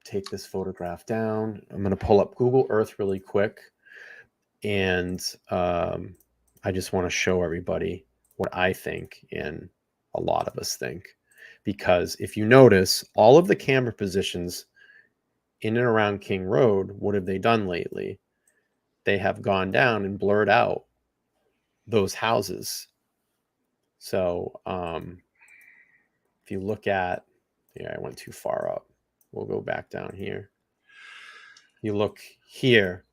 take this photograph down. I'm going to pull up Google Earth really quick. And I just want to show everybody what I think and a lot of us think. Because if you notice, all of the camera positions in and around King Road, what have they done lately? They have gone down and blurred out those houses. So if you look at, I went too far up. We'll go back down here. You look here.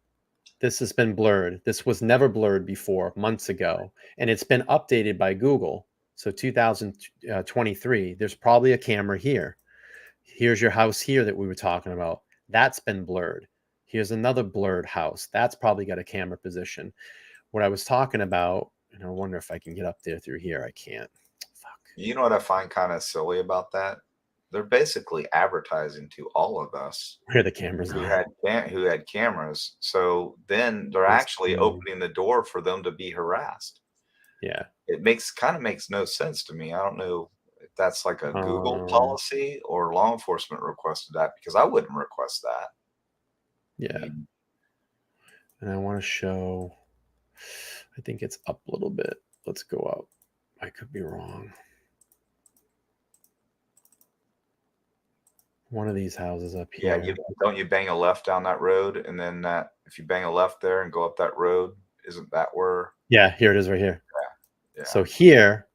This has been blurred. This was never blurred before, months ago. And it's been updated by Google. So 2023, there's probably a camera here. Here's your house here that we were talking about. That's been blurred. Here's another blurred house. That's probably got a camera position. What I was talking about, and I wonder if I can get up there through here. I can't. Fuck. You know what I find kind of silly about that? They're basically advertising to all of us where the cameras who had cameras. So then they're actually opening the door for them to be harassed. Yeah. It kind of makes no sense to me. I don't know if that's like a Google policy or law enforcement requested that, because I wouldn't request that. Yeah. And I want to show, I think it's up a little bit. Let's go up. I could be wrong. One of these houses up here. Yeah, don't you bang a left down that road, and then if you bang a left there and go up that road, isn't that where? Yeah, here it is right here. Yeah. So here,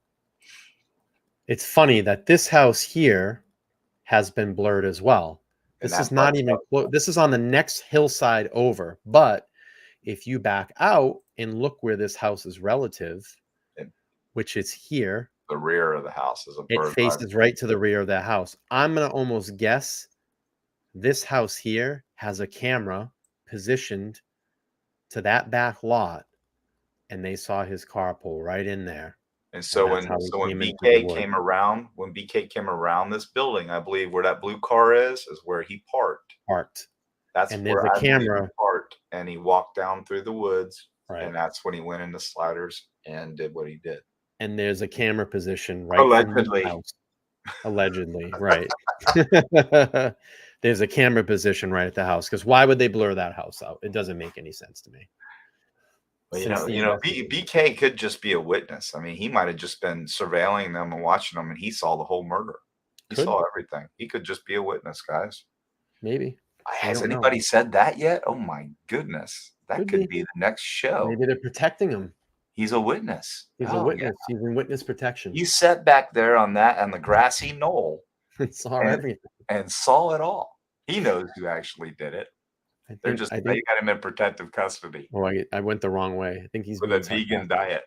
it's funny that this house here has been blurred as well. This is not even close. This is on the next hillside over. But if you back out and look where this house is relative, which is here. The rear of the house is it faces right to the rear of that house. I'm going to almost guess this house here has a camera positioned to that back lot, and they saw his car pull right in there. And so when BK came around this building, I believe where that blue car is where he parked. That's and where there's a camera he parked, and he walked down through the woods, and that's when he went into Sliders and did what he did. And there's a camera position right allegedly. in the house. Allegedly, right. there's a camera position right at the house. Because why would they blur that house out? It doesn't make any sense to me. Well, Since the investigation. BK could just be a witness. I mean, he might have just been surveilling them and watching them, and he saw the whole murder. He saw everything. He could just be a witness, guys. Maybe. Has anybody said that yet? Oh my goodness, that could be the next show. Maybe they're protecting him. He's a witness. He's a witness. He's in witness protection. You sat back there on the grassy knoll and saw everything and saw it all. He knows who actually did it. They got him in protective custody. Oh, I went the wrong way. I think he's with a vegan diet.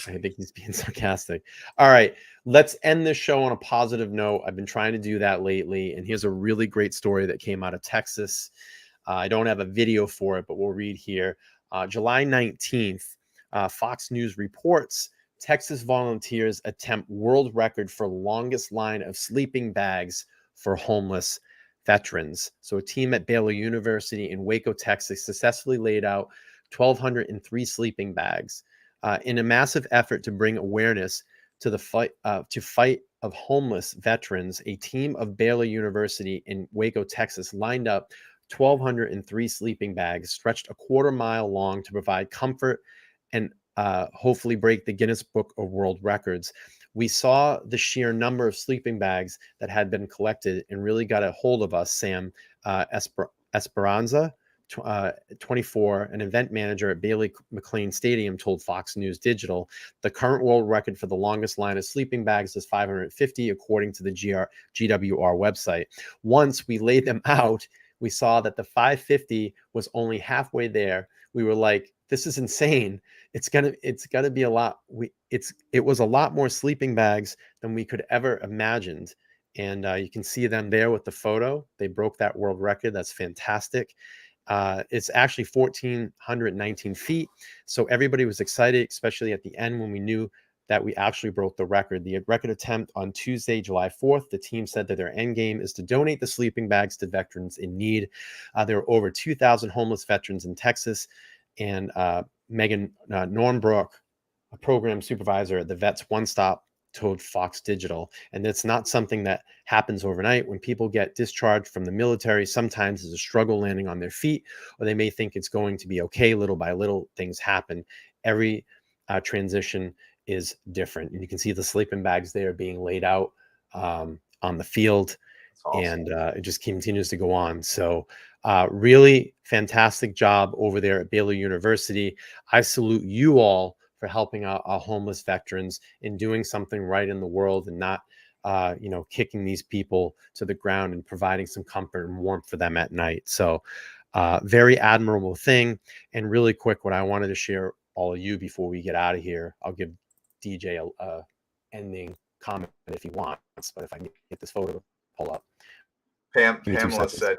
I think he's being sarcastic. All right, let's end this show on a positive note. I've been trying to do that lately, and here's a really great story that came out of Texas. I don't have a video for it, but we'll read here. July 19th, Fox News reports Texas volunteers attempt world record for longest line of sleeping bags for homeless veterans. So a team at Baylor University in Waco, Texas, successfully laid out 1,203 sleeping bags in a massive effort to bring awareness to the fight of homeless veterans. A team of Baylor University in Waco, Texas, lined up 1,203 sleeping bags stretched a quarter-mile long to provide comfort and hopefully break the Guinness Book of World Records. We saw the sheer number of sleeping bags that had been collected and really got a hold of us. Sam Esperanza, 24, an event manager at Bailey McLean Stadium, told Fox News Digital the current world record for the longest line of sleeping bags is 550, according to the GWR website. Once we laid them out, we saw that the 550 was only halfway there. We were like, this is insane. It's gonna be a lot. It was a lot more sleeping bags than we could ever imagined. And you can see them there with the photo. They broke that world record. That's fantastic. It's actually 1,419 feet. So everybody was excited, especially at the end when we knew that we actually broke the record. The record attempt on Tuesday, July 4th, the team said that their end game is to donate the sleeping bags to veterans in need. There are over 2,000 homeless veterans in Texas. And Megan Nornbrook, a program supervisor at the Vets One Stop, told Fox Digital. And it's not something that happens overnight. When people get discharged from the military, sometimes there's a struggle landing on their feet, or they may think it's going to be okay. Little by little, things happen. Every transition is different. And you can see the sleeping bags there being laid out on the field. Awesome. And it just continues to go on. So really fantastic job over there at Baylor University. I salute you all for helping out our homeless veterans and doing something right in the world and not, kicking these people to the ground and providing some comfort and warmth for them at night. So very admirable thing. And really quick, what I wanted to share all of you before we get out of here, I'll give DJ a ending comment if he wants, but if I can get this photo to pull up. Pamela said,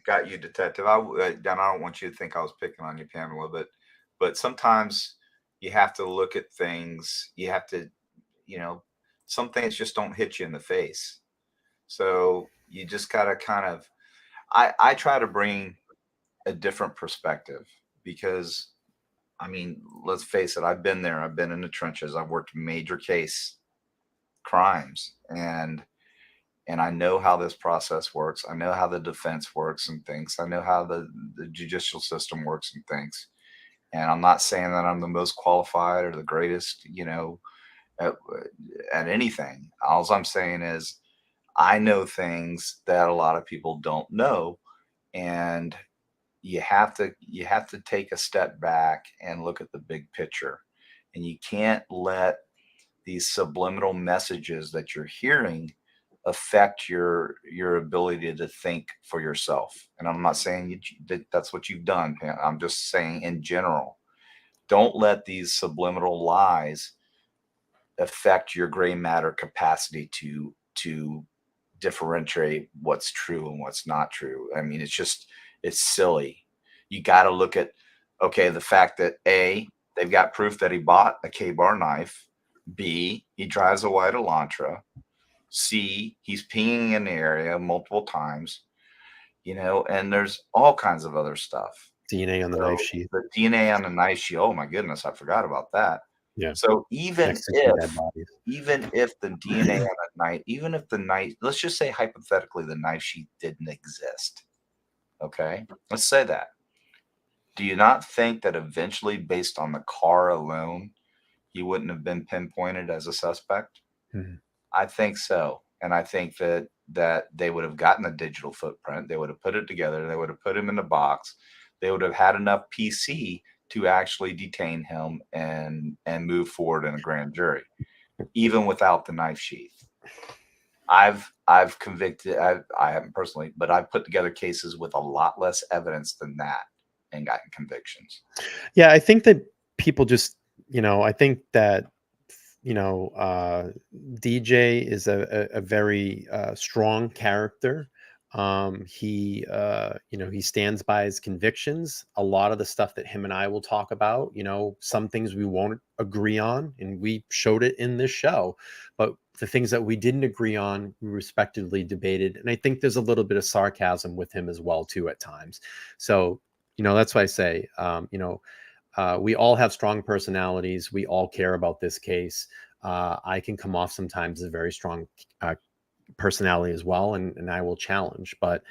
got you, detective. I don't want you to think I was picking on you, Pamela, but sometimes you have to look at things. You have to, some things just don't hit you in the face. So you just got to kind of, I try to bring a different perspective because, I mean, let's face it, I've been there. I've been in the trenches. I've worked major case crimes and I know how this process works. I know how the defense works and things. I know how the judicial system works and things. And I'm not saying that I'm the most qualified or the greatest, at anything. All I'm saying is I know things that a lot of people don't know. And you have to take a step back and look at the big picture. And you can't let these subliminal messages that you're hearing affect your ability to think for yourself. And I'm not saying that's what you've done, Pam. I'm just saying in general, don't let these subliminal lies affect your gray matter capacity to differentiate what's true and what's not true. I mean, it's silly. You got to look at, okay, the fact that A, they've got proof that he bought a K-bar knife. B, he drives a white Elantra. C, he's peeing in the area multiple times, and there's all kinds of other stuff. DNA on the knife sheath. The DNA on the knife sheath. Oh my goodness, I forgot about that. Yeah. So even Next to two dead if bodies. the DNA on that knife, even if the knife, let's just say hypothetically the knife sheath didn't exist. Okay, let's say that. Do you not think that eventually, based on the car alone, he wouldn't have been pinpointed as a suspect? Mhm. I think so, and I think that they would have gotten a digital footprint. They would have put it together. They would have put him in the box. They would have had enough PC to actually detain him and move forward in a grand jury, even without the knife sheath. I've convicted. I haven't personally, but I've put together cases with a lot less evidence than that and gotten convictions. Yeah, I think that people just, I think that, DJ is a very strong character. He stands by his convictions. A lot of the stuff that him and I will talk about, some things we won't agree on, and we showed it in this show. But the things that we didn't agree on, we respectively debated. And I think there's a little bit of sarcasm with him as well, too, at times. So, that's why I say, we all have strong personalities. We all care about this case. I can come off sometimes as a very strong personality as well, and I will challenge. But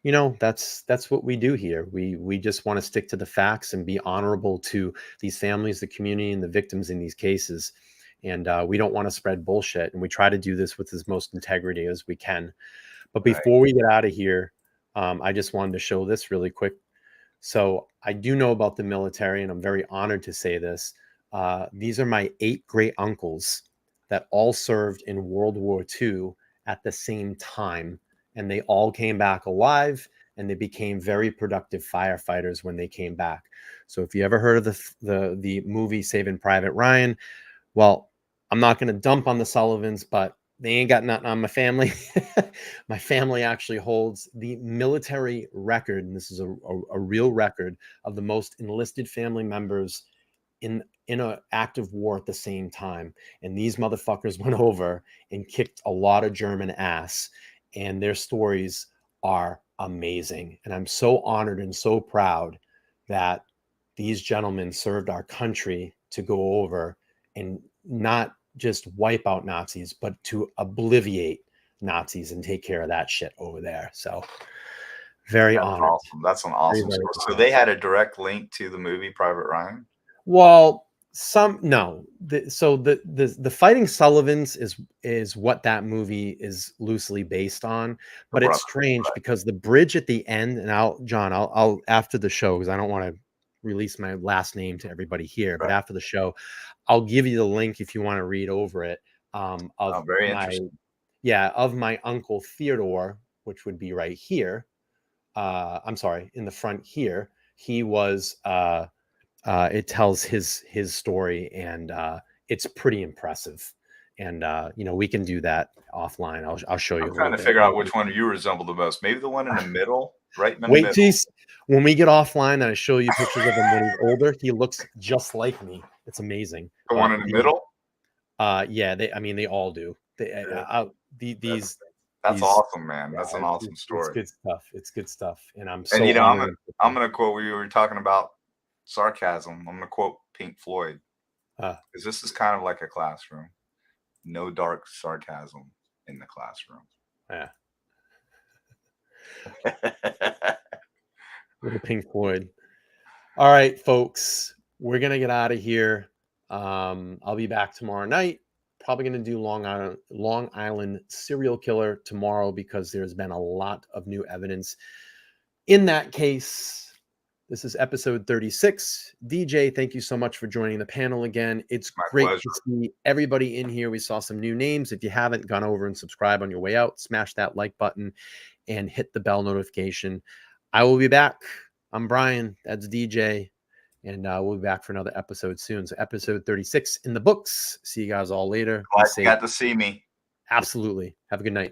that's what we do here. We just want to stick to the facts and be honorable to these families, the community, and the victims in these cases. And we don't want to spread bullshit. And we try to do this with as most integrity as we can. But before we get out of here, I just wanted to show this really quick. So I do know about the military, and I'm very honored to say this. These are my 8 great uncles that all served in World War II at the same time, and they all came back alive, and they became very productive firefighters when they came back. So if you ever heard of the movie Saving Private Ryan, well, I'm not going to dump on the Sullivans, but they ain't got nothing on my family. My family actually holds the military record, and this is a real record, of the most enlisted family members in an active war at the same time. And these motherfuckers went over and kicked a lot of German ass, and their stories are amazing. And I'm so honored and so proud that these gentlemen served our country to go over and not just wipe out Nazis, but to obliviate Nazis and take care of that shit over there. So very honored. Awesome. That's an awesome Very, story. very So they had a direct link to the movie Private Ryan? Well, the Fighting Sullivans is what that movie is loosely based on, but it's strange because the bridge at the end, and I'll after the show, because I don't want to release my last name to everybody here, but after the show, I'll give you the link if you want to read over it. Very interesting. Of my uncle Theodore, which would be right here. I'm sorry, in the front here. He was it tells his story, and it's pretty impressive. And we can do that offline. I'll show you. I'm trying to figure out which one you resemble the most. Maybe the one in the middle, right in the middle. When we get offline and I show you pictures of him when he's older, he looks just like me. It's amazing. The one in the middle? Yeah, they all do. That's awesome, man. That's an awesome story. It's good stuff. It's good stuff. And I'm gonna quote, we were talking about sarcasm. I'm gonna quote Pink Floyd. Because this is kind of like a classroom. No dark sarcasm in the classroom. Yeah. Little Pink Floyd. All right, folks, we're gonna get out of here. I'll be back tomorrow night. Probably gonna do Long Island serial killer tomorrow because there's been a lot of new evidence in that case. This is episode 36. DJ, thank you so much for joining the panel again. It's great to see everybody in here. We saw some new names. If you haven't gone over and subscribe on your way out, smash that like button and hit the bell notification. I will be back. I'm Brian. That's DJ. And we'll be back for another episode soon. So episode 36 in the books. See you guys all later. Glad you got to see me. Absolutely. Have a good night.